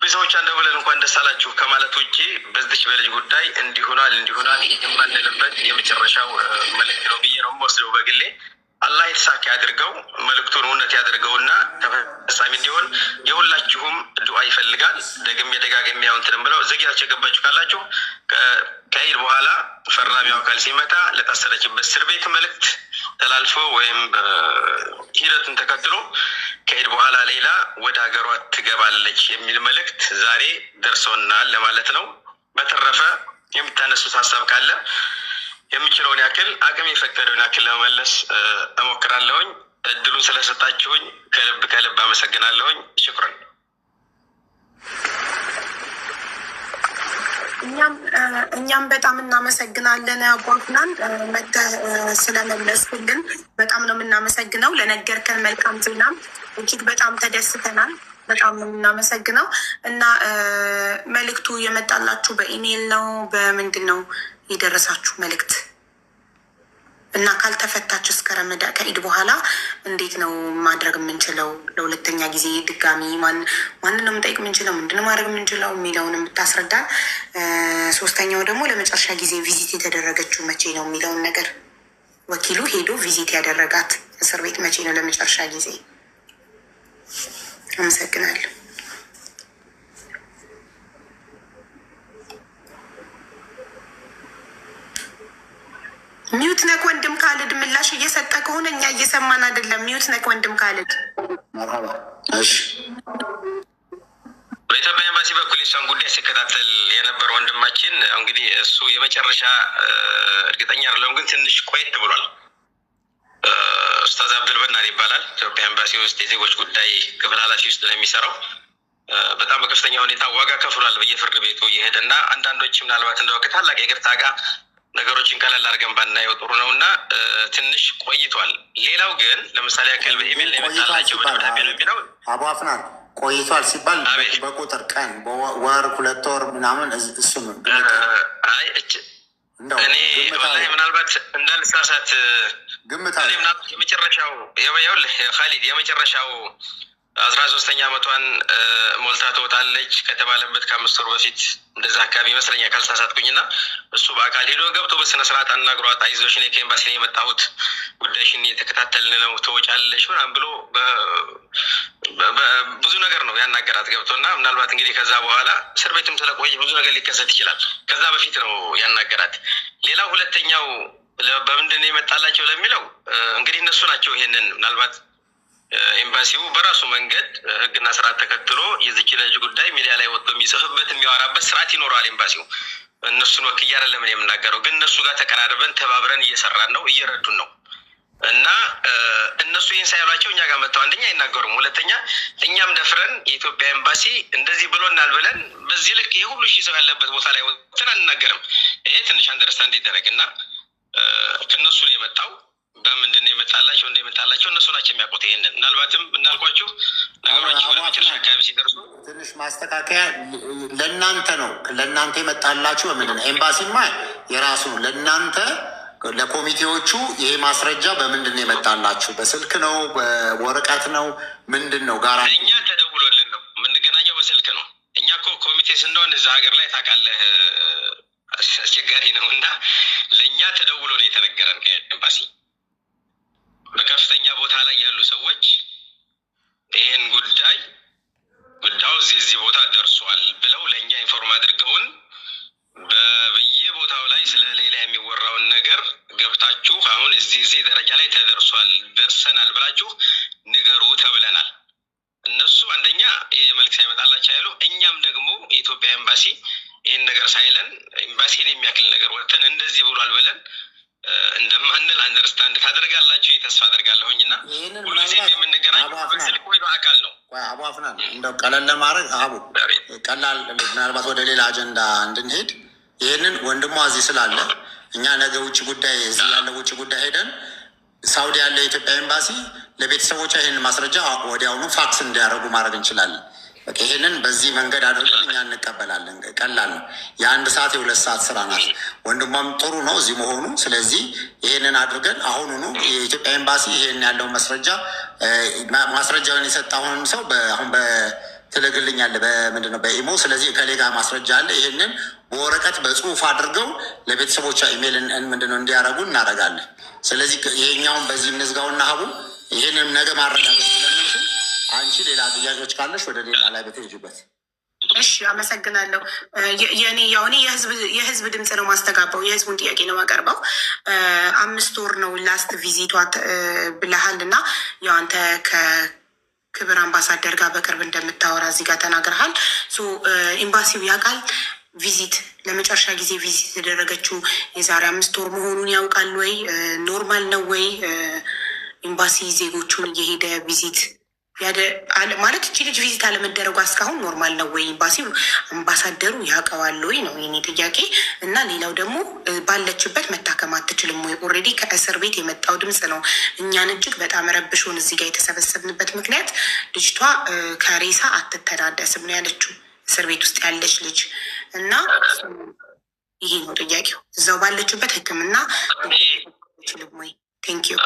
ብዙዎች አንደውለን እንኳን ደስ አላችሁ ከማለት ውጪ በዚህ በልጅ ጉዳይ እንዲሆናል የማንልበት የመጨረሻው መልእክት ነው ብዬ ነው የምወስደው በግሌ። አላህ የተሳካ ያድርገው፣ መልእክቱን እውነት ያድርገውና ተፈጻሚ እንዲሆን የሁላችሁም ዱአ ይፈልጋል። ደግሜ ደጋግሜ ያውንትን ብለው ዘግያችሁ የገባችሁ ካላችሁ ከኢድ በኋላ ፈራሚው አካል ሲመጣ ለታሰረችበት እስር ቤት መልእክት ተላልፎ ወይም ሂደቱን ተከትሎ ከኢድ በኋላ ሌላ ወደ ሀገሯ ትገባለች የሚል መልእክት ዛሬ ደርሶናል ለማለት ነው። በተረፈ የምታነሱት ሀሳብ ካለ የምችለውን ያክል አቅም የፈቀደውን ያክል ለመመለስ እሞክራለሁኝ። እድሉን ስለሰጣችሁኝ ከልብ ከልብ አመሰግናለሁኝ። ሽኩራን። እኛም በጣም እናመሰግናለን። አቧፍናን መተህ ስለመለስክልን በጣም ነው የምናመሰግነው። ለነገርከን መልካም ዜናም እጅግ በጣም ተደስተናል። በጣም ነው የምናመሰግነው እና መልእክቱ የመጣላችሁ በኢሜይል ነው በምንድን ነው የደረሳችሁ መልእክት? እና ካልተፈታች እስከ ረመዳ ከኢድ በኋላ እንዴት ነው ማድረግ የምንችለው? ለሁለተኛ ጊዜ ድጋሚ ማንን ነው የምንጠይቅ የምንችለው? ምንድን ማድረግ የምንችለው የሚለውን የምታስረዳን። ሶስተኛው ደግሞ ለመጨረሻ ጊዜ ቪዚት የተደረገችው መቼ ነው የሚለውን ነገር ወኪሉ ሄዶ ቪዚት ያደረጋት እስር ቤት መቼ ነው ለመጨረሻ ጊዜ? አመሰግናለሁ። ሚዩት ነክ ወንድም ካልድ ምላሽ እየሰጠ ከሆነ እኛ እየሰማን አይደለም። ሚዩት ነክ ወንድም ካልድ። በኢትዮጵያ ኤምባሲ በኩል የሷን ጉዳይ ሲከታተል የነበረ ወንድማችን እንግዲህ እሱ የመጨረሻ እርግጠኛ አይደለሁም፣ ግን ትንሽ ቆየት ብሏል። ኡስታዝ አብዱልበናር ይባላል። ኢትዮጵያ ኤምባሲ ውስጥ የዜጎች ጉዳይ ክፍል ኃላፊ ውስጥ ነው የሚሰራው። በጣም በከፍተኛ ሁኔታ ዋጋ ከፍሏል በየፍርድ ቤቱ እየሄደና አንዳንዶች ምናልባት እንደው ከታላቅ ይቅርታ ጋር ነገሮችን ቀለል አድርገን ባናየው ጥሩ ነው እና ትንሽ ቆይቷል። ሌላው ግን ለምሳሌ ያክል በኢሜል የመጣላቸው በደብዳቤ ነው የሚለው አቡ አፍናን ቆይቷል ሲባል በቁጥር ቀን ወር 2 ወር ምናምን እሱ ነው። እኔ ወላሂ ምናልባት እንዳልሳሳት ግምታ የመጨረሻው ይኸውልህ ካሊድ የመጨረሻው 13ኛ ዓመቷን ሞልታ ትወጣለች ከተባለበት ከ5 ወር በፊት እንደዛ አካባቢ ይመስለኛል ካልተሳሳትኩኝና እሱ በአካል ሄዶ ገብቶ በስነ ስርዓት አናግሯት አይዞሽ እኔ ከኤምባሲ ነው የመጣሁት ጉዳይሽን እየተከታተልን ነው ትወጫለሽ ምናምን ብሎ ብዙ ነገር ነው ያናገራት ገብቶና ምናልባት እንግዲህ ከዛ በኋላ እስር ቤትም ስለቆየ ብዙ ነገር ሊከሰት ይችላል። ከዛ በፊት ነው ያናገራት። ሌላው ሁለተኛው በምንድን ነው የመጣላቸው ለሚለው እንግዲህ እነሱ ናቸው ይሄንን ምናልባት ኤምባሲው በራሱ መንገድ ህግና ስርዓት ተከትሎ የዚች ልጅ ጉዳይ ሚዲያ ላይ ወጥቶ የሚጽፍበት የሚያወራበት ስርዓት ይኖረዋል። ኤምባሲው እነሱን ወክዬ አይደለም የምናገረው፣ ግን እነሱ ጋር ተቀራርበን ተባብረን እየሰራን ነው፣ እየረዱን ነው። እና እነሱ ይህን ሳይሏቸው እኛ ጋር መጥተው አንደኛ አይናገሩም፣ ሁለተኛ እኛም ደፍረን የኢትዮጵያ ኤምባሲ እንደዚህ ብሎናል ብለን በዚህ ልክ የሁሉ ሺህ ሰው ያለበት ቦታ ላይ ወጥተን አንናገርም። ይሄ ትንሽ አንደርስታንድ ይደረግ እና ከእነሱ ነው የመጣው። በምንድን ነው የመጣላቸው እንደመጣላቸው እነሱ ናቸው የሚያውቁት። ይሄንን ምናልባትም እንዳልኳችሁ ነገሮች በመጨረሻ አካባቢ ሲደርሱ ትንሽ ማስተካከያ ለእናንተ ነው። ለእናንተ የመጣላችሁ በምንድን ነው? ኤምባሲማ የራሱ ነው። ለእናንተ ለኮሚቴዎቹ ይሄ ማስረጃ በምንድን ነው የመጣላችሁ? በስልክ ነው? በወረቀት ነው? ምንድን ነው? ጋራ እኛ ተደውሎልን ነው የምንገናኘው፣ በስልክ ነው። እኛ እኮ ኮሚቴ ስንሆን እዛ ሀገር ላይ ታውቃለህ አስቸጋሪ ነው እና ለእኛ ተደውሎ ነው የተነገረን ከኤምባሲ በከፍተኛ ቦታ ላይ ያሉ ሰዎች ይህን ጉዳዩ እዚህ ቦታ ደርሷል ብለው ለእኛ ኢንፎርም አድርገውን በየቦታው ላይ ስለ ሌላ የሚወራውን ነገር ገብታችሁ አሁን እዚህ ደረጃ ላይ ተደርሷል ደርሰናል ብላችሁ ንገሩ ተብለናል። እነሱ አንደኛ ይህ መልክ ሳይመጣላቸው ያሉ፣ እኛም ደግሞ የኢትዮጵያ ኤምባሲ ይህን ነገር ሳይለን ኤምባሲን የሚያክል ነገር ወጥተን እንደዚህ ብሏል ብለን እንደማንል አንደርስታንድ ካደርጋላችሁ ተስፋ አደርጋለሁኝ። እና ሁልጊዜ የምንገናኘው በስልክ ወይ በአካል ነው። አቡ አፍናን እንደው ቀለል ለማድረግ ቀላል ምናልባት ወደ ሌላ አጀንዳ እንድንሄድ ይህንን ወንድሟ እዚህ ስላለ እኛ ነገ ውጭ ጉዳይ እዚህ ያለው ውጭ ጉዳይ ሄደን ሳውዲ ያለው የኢትዮጵያ ኤምባሲ ለቤተሰቦቿ ይህንን ማስረጃ ወዲያውኑ ፋክስ እንዲያደርጉ ማድረግ እንችላለን። ይህንን በዚህ መንገድ አድርገን እኛ እንቀበላለን። ቀላል ነው። የ1 ሰዓት የ2 ሰዓት ስራ ናት። ወንድሟም ጥሩ ነው እዚህ መሆኑ። ስለዚህ ይህንን አድርገን አሁኑኑ የኢትዮጵያ ኤምባሲ ይህን ያለው ማስረጃውን የሰጠውን ሰው አሁን በትልግልኛለ በምንድን ነው በኢሞ። ስለዚህ ከሌጋ ማስረጃ አለ። ይህንን በወረቀት በጽሁፍ አድርገው ለቤተሰቦቿ ኢሜይል ምንድነው እንዲያደርጉ እናደርጋለን። ስለዚህ ይሄኛውን በዚህ እንዝጋውና ሀቡ ይህንን ነገ ማረጋገጥ ስለምንችል አንቺ ሌላ ጥያቄዎች ካለሽ ወደ ሌላ ላይ በትሄጂበት። እሺ፣ አመሰግናለሁ። እኔ የህዝብ ድምፅ ነው ማስተጋባው፣ የህዝቡን ጥያቄ ነው ማቀርበው። 5 ወር ነው ላስት ቪዚቷ ብለሃል እና ያው አንተ ከክብር አምባሳደር ጋር በቅርብ እንደምታወራ እዚህ ጋር ተናግረሃል። ኤምባሲው ያውቃል ቪዚት ለመጨረሻ ጊዜ ቪዚት የተደረገችው የዛሬ 5 ወር መሆኑን ያውቃል ወይ? ኖርማል ነው ወይ? ኤምባሲ ዜጎቹን እየሄደ ቪዚት ማለት እቺ ልጅ ቪዚት አለመደረጓ እስካሁን ኖርማል ነው ወይ? ኤምባሲው አምባሳደሩ ያውቀዋል ወይ ነው የኔ ጥያቄ። እና ሌላው ደግሞ ባለችበት መታከም አትችልም ወይ? ኦልሬዲ ከእስር ቤት የመጣው ድምፅ ነው እኛን እጅግ በጣም ረብሾን እዚህ ጋር የተሰበሰብንበት ምክንያት ልጅቷ ከሬሳ አትተዳደስም ነው ያለችው፣ እስር ቤት ውስጥ ያለች ልጅ እና ይሄ ነው ጥያቄው። እዛው ባለችበት ሕክምና አትችልም ወይ? ቴንኪዩ።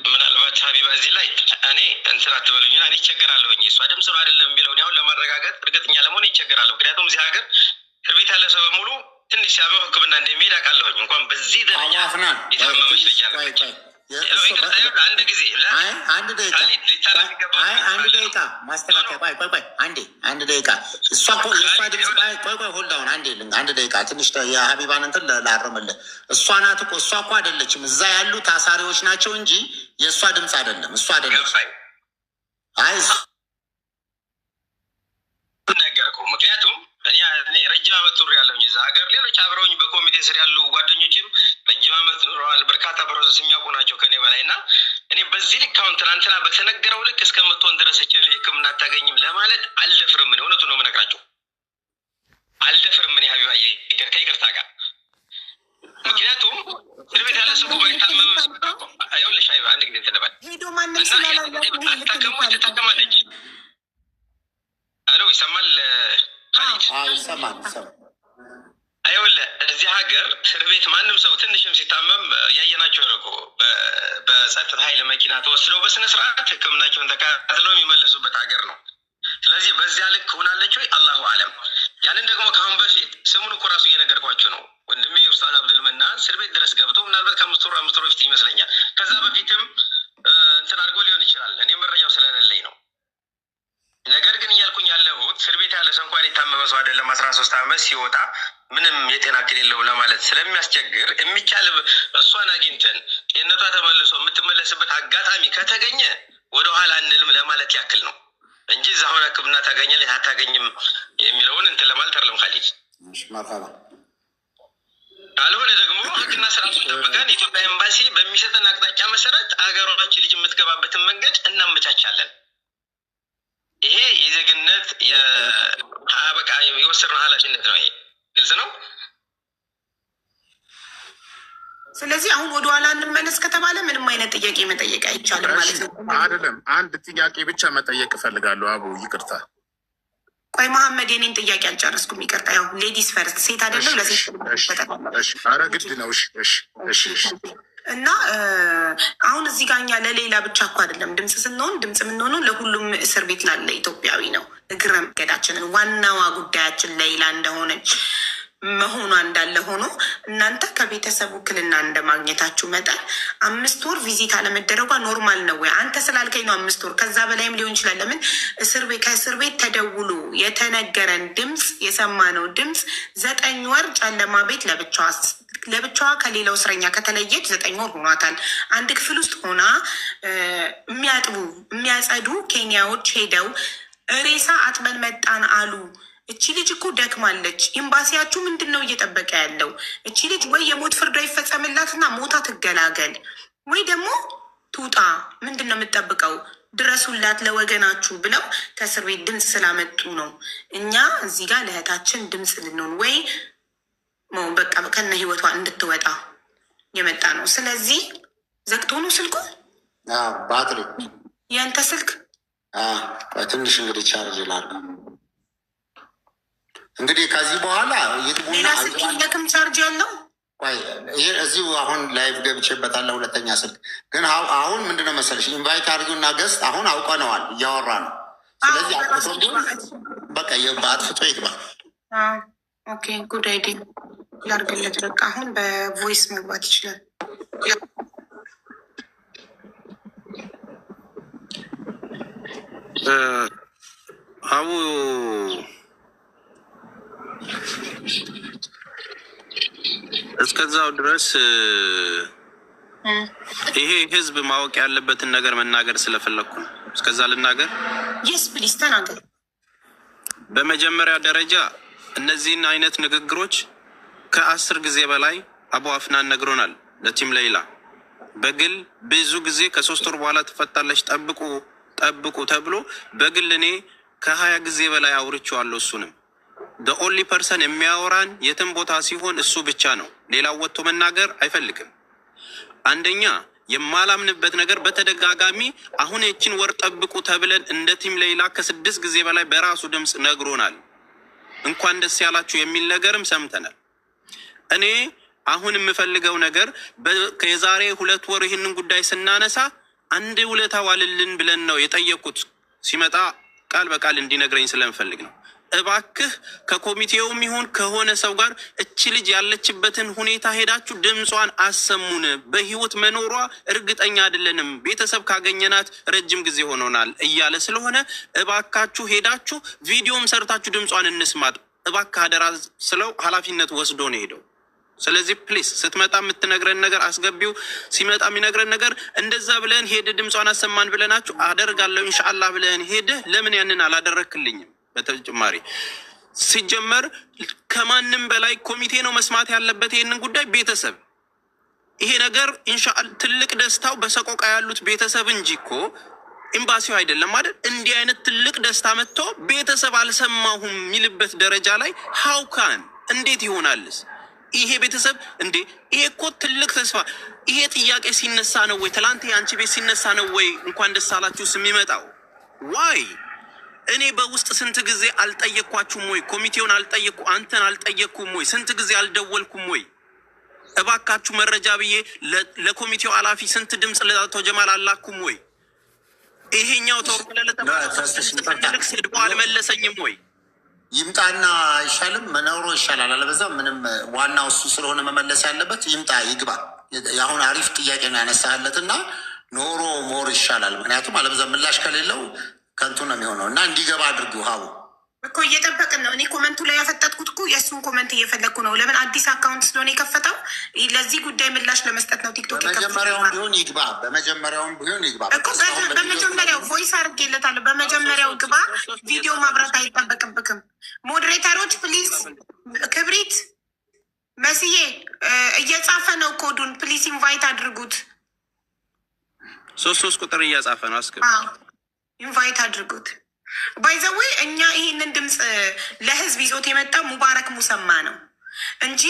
ምናልባት ሀቢባ እዚህ ላይ እኔ እንትን አትበሉኝና እኔ ይቸገራለሁኝ። እሷ ድምፅ ነው አይደለም የሚለውን ያሁን ለማረጋገጥ እርግጠኛ ለመሆን ይቸገራለሁ። ምክንያቱም እዚህ ሀገር እስር ቤት ያለ ሰው በሙሉ ትንሽ ሲያመው ሕክምና እንደሚሄድ አውቃለሁኝ። እንኳን በዚህ ደረጃ የታመመች ልጅ ያለች አንድ ጊዜ አንድ ደቂቃ ማስተካከያ አንድ ደቂቃ እሷ እኮ የእሷ ድምፅ ሆልዳውን አንድ ደቂቃ ትንሽ የሀቢባን እንትን ላርምልህ። እሷ ናት እኮ እሷ እኮ አይደለችም። እዛ ያሉ ታሳሪዎች ናቸው እንጂ የእሷ ድምፅ አይደለም። እሷ አይደለች። ነገርኩህ። ምክንያቱም እኔ ረጅም ዓመት ኖር ያለሁኝ እዛ ሀገር፣ ሌሎች አብረውኝ በኮሚቴ ስር ያሉ ጓደኞችም ረጅም ዓመት ኖረዋል። በርካታ ፕሮሰስ የሚያውቁ ናቸው ከኔ በላይ እና እኔ በዚህ ልክ አሁን ትናንትና በተነገረው ልክ እስከምትሆን ድረስ ሕክምና አታገኝም ለማለት አልደፍርም። እኔ እውነቱን ነው የምነግራቸው፣ አልደፍርም። እኔ ሀቢባዬ ከይቅርታ ጋር ምክንያቱም እስር ቤት ያለ ሰው ባይታመም ይኸውልሽ ሀቢባ አንድ ጊዜ ተለባል እና አታከሙ ትታከማለች። አሎ ይሰማል? ይሰማል። ይኸውልህ እዚህ ሀገር እስር ቤት ማንም ሰው ትንሽም ሲታመም ያየናቸው ነው እኮ በጸጥታ ኃይል መኪና ተወስደው በስነስርዓት ሕክምናቸውን ተከታትለው የሚመለሱበት ሀገር ነው። ስለዚህ በዚያ ልክ ሆናለች ወይ? አላሁ አለም። ያንን ደግሞ ከአሁን በፊት ስሙን እኮ ራሱ እየነገርኳቸው ነው ወንድሜ ኡስታዝ አብዱልመና እስር ቤት ድረስ ገብቶ ምናልባት ከአምስት ወር በፊት ይመስለኛል። ከዛ በፊትም እንትን አድርጎ ሊሆን ይችላል። እኔ መረጃው ስለሌለኝ ነው። ነገር ግን እያልኩኝ ያለሁት እስር ቤት ያለ ሰው እንኳን የታመመ ሰው አይደለም 13 ዓመት ሲወጣ ምንም የጤና እክል የለውም ለማለት ስለሚያስቸግር የሚቻል እሷን አግኝተን ጤንነቷ ተመልሶ የምትመለስበት አጋጣሚ ከተገኘ ወደኋላ እንልም ለማለት ያክል ነው እንጂ እዛ አሁን ሕክምና ታገኛለች አታገኝም የሚለውን እንትን ለማለት አይደለም። ካሊድ ካልሆነ ደግሞ ሕግና ስርዓቱን ጠብቀን ኢትዮጵያ ኤምባሲ በሚሰጠን አቅጣጫ መሰረት አገሯችን ልጅ የምትገባበትን መንገድ እናመቻቻለን። ይሄ የዜግነት በቃ የወሰድነው ኃላፊነት ነው። ይሄ ግልጽ ነው። ስለዚህ አሁን ወደኋላ እንመለስ ከተባለ ምንም አይነት ጥያቄ መጠየቅ አይቻልም ማለት ነው። አይደለም፣ አንድ ጥያቄ ብቻ መጠየቅ እፈልጋለሁ። አቡ ይቅርታ፣ ቆይ መሐመድ የኔን ጥያቄ አልጨረስኩም። ይቅርታ። ያው ሌዲስ ፈርስት፣ ሴት አይደለም ለሴት ኧረ ግድ ነው። እና አሁን እዚህ ጋር እኛ ለሌላ ብቻ እኮ አይደለም ድምፅ ስንሆን ድምፅ የምንሆነው ለሁሉም እስር ቤት ላለ ኢትዮጵያዊ ነው። እግረ መንገዳችንን ዋናዋ ጉዳያችን ሌላ እንደሆነች መሆኗ እንዳለ ሆኖ እናንተ ከቤተሰብ ውክልና እንደማግኘታችሁ መጠን 5 ወር ቪዚት አለመደረጓ ኖርማል ነው ወይ? አንተ ስላልከኝ ነው 5 ወር፣ ከዛ በላይም ሊሆን ይችላል። ለምን ከእስር ቤት ተደውሎ የተነገረን ድምፅ የሰማነው ድምፅ 9 ወር ጨለማ ቤት ለብቻዋ ከሌላው እስረኛ ከተለየች 9 ወር ሆኗታል። አንድ ክፍል ውስጥ ሆና የሚያጸዱ ኬንያዎች ሄደው ሬሳ አጥበን መጣን አሉ። እቺ ልጅ እኮ ደክማለች። ኤምባሲያችሁ ምንድን ነው እየጠበቀ ያለው? እቺ ልጅ ወይ የሞት ፍርዷ ይፈጸምላትና ሞታ ትገላገል፣ ወይ ደግሞ ትውጣ። ምንድን ነው የምጠብቀው? ድረሱላት ለወገናችሁ ብለው ከእስር ቤት ድምፅ ስላመጡ ነው እኛ እዚህ ጋር ለእህታችን ድምፅ ልንሆን ወይ በቃ ከነ ህይወቷ እንድትወጣ የመጣ ነው። ስለዚህ ዘግቶ ነው ስልኩ። ባትሪ የአንተ ስልክ ትንሽ እንግዲህ ቻርጅ ላድርግ። እንግዲህ ከዚህ በኋላ ሌላ ስልክ የለክም ቻርጅ ያለው? ይሄ እዚሁ አሁን ላይቭ ገብቼበታለሁ። ሁለተኛ ስልክ ግን አሁን ምንድነው መሰለሽ ኢንቫይት አድርጊውና ገስት አሁን አውቀነዋል፣ እያወራ ነው። ስለዚህ በቃ በአጥፍቶ ይግባ። ኦኬ ጉድ አይዲያ ላርግለት። በቃ አሁን በቮይስ መግባት ይችላል። አቡ እስከዛው ድረስ ይሄ ህዝብ ማወቅ ያለበትን ነገር መናገር ስለፈለኩ ነው። እስከዛ ልናገር። የስ ፕሊስ ተናገር። በመጀመሪያ ደረጃ እነዚህን አይነት ንግግሮች ከ10 ጊዜ በላይ አቡ አፍናን ነግሮናል ለቲም ሌይላ በግል ብዙ ጊዜ ከ3 ወር በኋላ ትፈታለች ጠብቁ ተብሎ በግል እኔ ከ20 ጊዜ በላይ አውርቼዋለሁ። እሱንም the only person የሚያወራን የትም ቦታ ሲሆን እሱ ብቻ ነው። ሌላው ወጥቶ መናገር አይፈልግም። አንደኛ የማላምንበት ነገር በተደጋጋሚ አሁን እቺን ወር ጠብቁ ተብለን እንደ ቲም ሌይላ ከ6 ጊዜ በላይ በራሱ ድምፅ ነግሮናል። እንኳን ደስ ያላችሁ የሚል ነገርም ሰምተናል። እኔ አሁን የምፈልገው ነገር ከዛሬ 2 ወር ይህንን ጉዳይ ስናነሳ አንድ ውለታ ዋልልን ብለን ነው የጠየቁት። ሲመጣ ቃል በቃል እንዲነግረኝ ስለምፈልግ ነው። እባክህ ከኮሚቴውም ይሁን ከሆነ ሰው ጋር እቺ ልጅ ያለችበትን ሁኔታ ሄዳችሁ ድምጿን አሰሙን። በህይወት መኖሯ እርግጠኛ አይደለንም፣ ቤተሰብ ካገኘናት ረጅም ጊዜ ሆኖናል እያለ ስለሆነ እባካችሁ ሄዳችሁ ቪዲዮም ሰርታችሁ ድምጿን እንስማት እባክህ አደራ ስለው ኃላፊነት ወስዶ ነው ሄደው። ስለዚህ ፕሊስ ስትመጣ የምትነግረን ነገር አስገቢው። ሲመጣ የሚነግረን ነገር እንደዛ ብለን ሄድ ድምጿን አሰማን ብለናችሁ አደርጋለሁ ኢንሻአላህ ብለን ሄደ። ለምን ያንን አላደረክልኝም? በተጨማሪ ሲጀመር ከማንም በላይ ኮሚቴ ነው መስማት ያለበት ይሄንን ጉዳይ ቤተሰብ። ይሄ ነገር ኢንሻአላህ ትልቅ ደስታው በሰቆቃ ያሉት ቤተሰብ እንጂ እኮ ኤምባሲው አይደለም አይደል? እንዲህ አይነት ትልቅ ደስታ መጥቶ ቤተሰብ አልሰማሁም የሚልበት ደረጃ ላይ ሀውካን እንዴት ይሆናልስ? ይሄ ቤተሰብ እንዴ! ይሄ እኮ ትልቅ ተስፋ። ይሄ ጥያቄ ሲነሳ ነው ወይ ትላንት የአንቺ ቤት ሲነሳ ነው ወይ እንኳን ደስ አላችሁስ የሚመጣው? ዋይ እኔ በውስጥ ስንት ጊዜ አልጠየቅኳችሁም ወይ? ኮሚቴውን አልጠየቅኩ አንተን አልጠየቅኩም ወይ? ስንት ጊዜ አልደወልኩም ወይ? እባካችሁ መረጃ ብዬ ለኮሚቴው ኃላፊ ስንት ድምፅ ለአቶ ጀማል አላኩም ወይ? ይሄኛው ተወከለ ለተባለ ስድቦ አልመለሰኝም ወይ? ይምጣና አይሻልም? መኖሩ ይሻላል። አለበዛ ምንም ዋናው እሱ ስለሆነ መመለስ ያለበት ይምጣ ይግባ። አሁን አሪፍ ጥያቄ ነው ያነሳህለትና ኖሮ ሞር ይሻላል። ምክንያቱም አለበዛ ምላሽ ከሌለው ከንቱ ነው የሚሆነው እና እንዲገባ አድርጊው። ሀቡ እኮ እየጠበቅን ነው። እኔ ኮመንቱ ላይ ያፈጠጥኩት እኮ የእሱን ኮመንት እየፈለግኩ ነው። ለምን አዲስ አካውንት ስለሆነ የከፈተው ለዚህ ጉዳይ ምላሽ ለመስጠት ነው። ቲክቶክ በመጀመሪያውም ቢሆን ይግባ። በመጀመሪያውም ቢሆን ይግባ እኮ በመጀመሪያው ቮይስ አድርጌለታለሁ። በመጀመሪያው ግባ። ቪዲዮ ማብራት አይጠበቅብክም። ሞዴሬተሮች ፕሊዝ፣ ክብሪት መስዬ እየጻፈ ነው ኮዱን፣ ፕሊዝ ኢንቫይት አድርጉት። 3 ቁጥር እያጻፈ ነው። አስገባ፣ ኢንቫይት አድርጉት። ባይዘዌ እኛ ይህንን ድምፅ ለህዝብ ይዞት የመጣ ሙባረክ ሙሰማ ነው እንጂ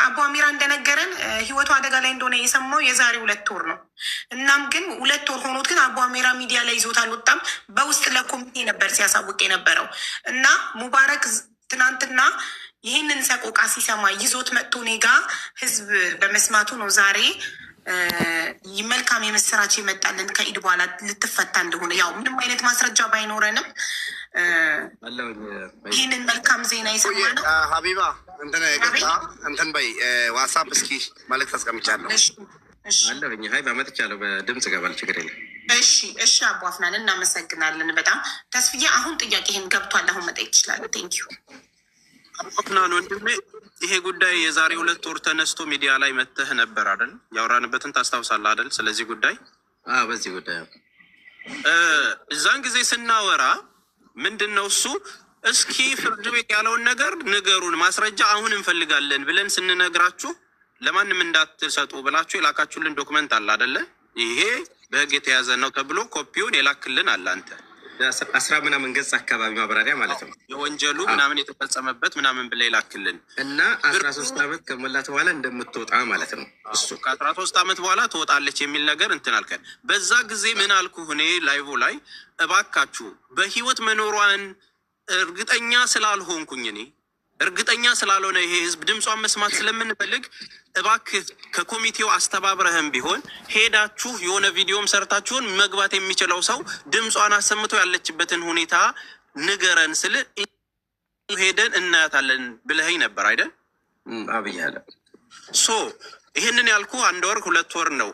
አቡ አሚራ እንደነገረን ህይወቱ አደጋ ላይ እንደሆነ የሰማው የዛሬ 2 ወር ነው። እናም ግን 2 ወር ሆኖት ግን አቡ አሚራ ሚዲያ ላይ ይዞት አልወጣም። በውስጥ ለኮሚቴ ነበር ሲያሳውቅ የነበረው እና ሙባረክ ትናንትና ይህንን ሰቆቃ ሲሰማ ይዞት መጥቶ እኔ ጋ ህዝብ በመስማቱ ነው ዛሬ መልካም የምስራች የመጣልን ከኢድ በኋላ ልትፈታ እንደሆነ ያው ምንም አይነት ማስረጃ ባይኖረንም ይህንን መልካም ዜና የሰማ ነው። ሀቢባ እንትን በይ ዋትሳፕ እስኪ መልዕክት አስቀምጫለሁ አለኝ። ሀይ በመጥቻለሁ በድምጽ ገባል ችግር የለም። እሺ አቡ አፍናን እናመሰግናለን በጣም ተስፍዬ። አሁን ጥያቄህን ገብቷል። አሁን መጠየቅ ትችላለህ። ቴንኪዩ አፍናን ወንድሜ። ይሄ ጉዳይ የዛሬ 2 ወር ተነስቶ ሚዲያ ላይ መተህ ነበር አይደል? ያወራንበትን ታስታውሳለህ አይደል? ስለዚህ ጉዳይ በዚህ ጉዳይ እዛን ጊዜ ስናወራ ምንድን ነው እሱ እስኪ ፍርድ ቤት ያለውን ነገር ንገሩን፣ ማስረጃ አሁን እንፈልጋለን ብለን ስንነግራችሁ ለማንም እንዳትሰጡ ብላችሁ የላካችሁልን ዶክመንት አለ አይደለ? ይሄ በህግ የተያዘ ነው ተብሎ ኮፒውን የላክልን አለ። አንተ 10 ምናምን ገጽ አካባቢ ማብራሪያ ማለት ነው። የወንጀሉ ምናምን የተፈጸመበት ምናምን ብለ ይላክልን እና 13 ዓመት ከሞላት በኋላ እንደምትወጣ ማለት ነው። እሱ ከ13 ዓመት በኋላ ትወጣለች የሚል ነገር እንትን አልከን። በዛ ጊዜ ምን አልኩህ እኔ ላይቭ ላይ እባካችሁ በህይወት መኖሯን እርግጠኛ ስላልሆንኩኝ እኔ እርግጠኛ ስላልሆነ ይሄ ህዝብ ድምጿን መስማት ስለምንፈልግ እባክህ ከኮሚቴው አስተባብረህም ቢሆን ሄዳችሁ የሆነ ቪዲዮም ሰርታችሁን መግባት የሚችለው ሰው ድምጿን አሰምቶ ያለችበትን ሁኔታ ንገረን ስል ሄደን እናያታለን ብለኸኝ ነበር አይደል? አብያለ ይህንን ያልኩ 1 ወር 2 ወር ነው።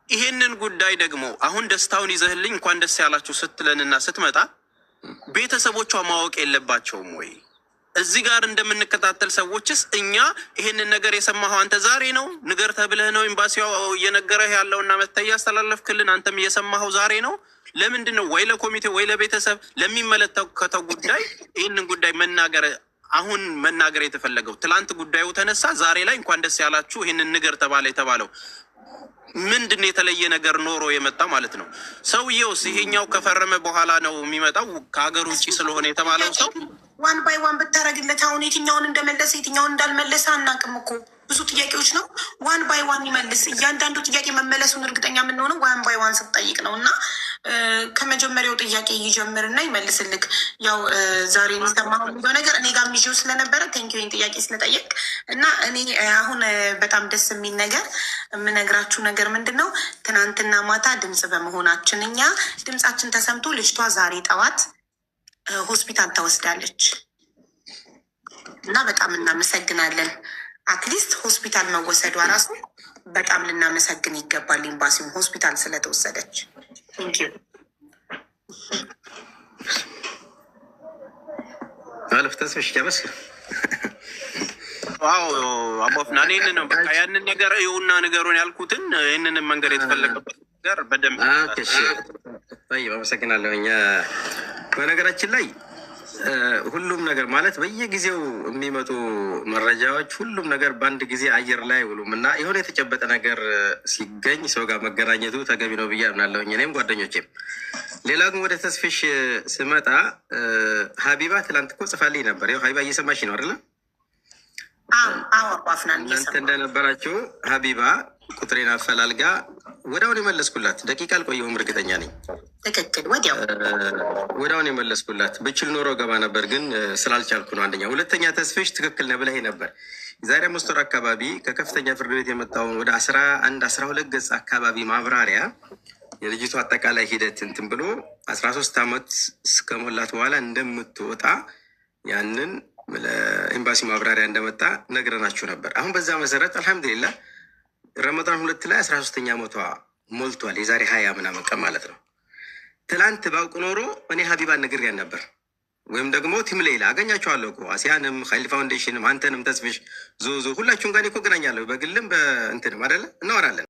ይህንን ጉዳይ ደግሞ አሁን ደስታውን ይዘህልኝ እንኳን ደስ ያላችሁ ስትለንና ስትመጣ ቤተሰቦቿ ማወቅ የለባቸውም ወይ? እዚህ ጋር እንደምንከታተል ሰዎችስ እኛ ይህንን ነገር የሰማኸው አንተ ዛሬ ነው ንገር ተብለህ ነው ኤምባሲው እየነገረህ ያለውና መተህ ያስተላለፍክልን አንተም እየሰማኸው ዛሬ ነው? ለምንድን ነው ወይ ለኮሚቴ ወይ ለቤተሰብ ለሚመለከተው ጉዳይ ይህንን ጉዳይ አሁን መናገር የተፈለገው? ትላንት ጉዳዩ ተነሳ፣ ዛሬ ላይ እንኳን ደስ ያላችሁ ይህንን ንገር ተባለ የተባለው ምንድን የተለየ ነገር ኖሮ የመጣ ማለት ነው? ሰውየውስ ይሄኛው ከፈረመ በኋላ ነው የሚመጣው ከሀገር ውጭ ስለሆነ የተባለው ሰው ዋን ባይ ዋን ብታደረግለት አሁን የትኛውን እንደመለሰ የትኛውን እንዳልመለሰ አናውቅም እኮ ብዙ ጥያቄዎች ነው። ዋን ባይ ዋን ይመልስ። እያንዳንዱ ጥያቄ መመለሱን እርግጠኛ የምንሆነው ዋን ባይ ዋን ስትጠይቅ ነው። እና ከመጀመሪያው ጥያቄ ይጀምርና ይመልስልክ። ያው ዛሬ የሚሰማው ነገር እኔ ጋር ሚዥው ስለነበረ ቴንኪዩን ጥያቄ ስለጠየቅ እና እኔ አሁን በጣም ደስ የሚል ነገር የምነግራችሁ ነገር ምንድን ነው፣ ትናንትና ማታ ድምፅ በመሆናችን እኛ ድምፃችን ተሰምቶ ልጅቷ ዛሬ ጠዋት ሆስፒታል ተወስዳለች እና በጣም እናመሰግናለን። አትሊስት ሆስፒታል መወሰዷ ራሱ በጣም ልናመሰግን ይገባል፣ ኤምባሲውን ሆስፒታል ስለተወሰደች። አለፍ ተስፍሽ ጨረስ። አቦፍና ይህንን ነው በቃ ያንን ነገር ይሁና ነገሩን ያልኩትን ይህንንም መንገድ የተፈለገበት ነገር በደንብ አመሰግናለሁ። እኛ በነገራችን ላይ ሁሉም ነገር ማለት በየጊዜው የሚመጡ መረጃዎች ሁሉም ነገር በአንድ ጊዜ አየር ላይ አይውሉም እና የሆነ የተጨበጠ ነገር ሲገኝ ሰው ጋር መገናኘቱ ተገቢ ነው ብዬ አምናለሁኝ፣ እኔም ጓደኞቼም። ሌላ ግን ወደ ተስፍሽ ስመጣ ሀቢባ ትላንት እኮ ጽፋልኝ ነበር። ይኸው ሀቢባ እየሰማሽ ነው አይደለ? አፍናን እናንተ እንደነበራችሁ ሀቢባ ቁጥሬን አፈላልጋ ወዳውን የመለስኩላት ደቂቃ አልቆየሁም፣ እርግጠኛ ነኝ። ትክክል፣ ወዳውን የመለስኩላት ብችል ኖሮ ገባ ነበር፣ ግን ስላልቻልኩ ነው። አንደኛ። ሁለተኛ ተስፌሽ ትክክል ነህ ብለህ ነበር። የዛሬ 5 ወር አካባቢ ከከፍተኛ ፍርድ ቤት የመጣውን ወደ 11-12 ገጽ አካባቢ ማብራሪያ የልጅቱ አጠቃላይ ሂደት እንትን ብሎ 13 ዓመት እስከሞላት በኋላ እንደምትወጣ ያንን ለኤምባሲ ማብራሪያ እንደመጣ ነግረናችሁ ነበር። አሁን በዛ መሰረት አልሐምዱሊላህ ረመዳን 2 ላይ 13ኛ ዓመቷ ሞልቷል። የዛሬ 20 ምናምን ቀን ማለት ነው። ትላንት ባውቅ ኖሮ እኔ ሀቢባን ነግሬያን ነበር፣ ወይም ደግሞ ቲም ሌላ አገኛቸዋለሁ እኮ አሲያንም፣ ኸይል ፋውንዴሽንም፣ አንተንም፣ ተስፍሽ፣ ዞዞ ሁላችሁም ጋር እኮ እገናኛለሁ፣ በግልም በእንትንም አይደለ እናወራለን።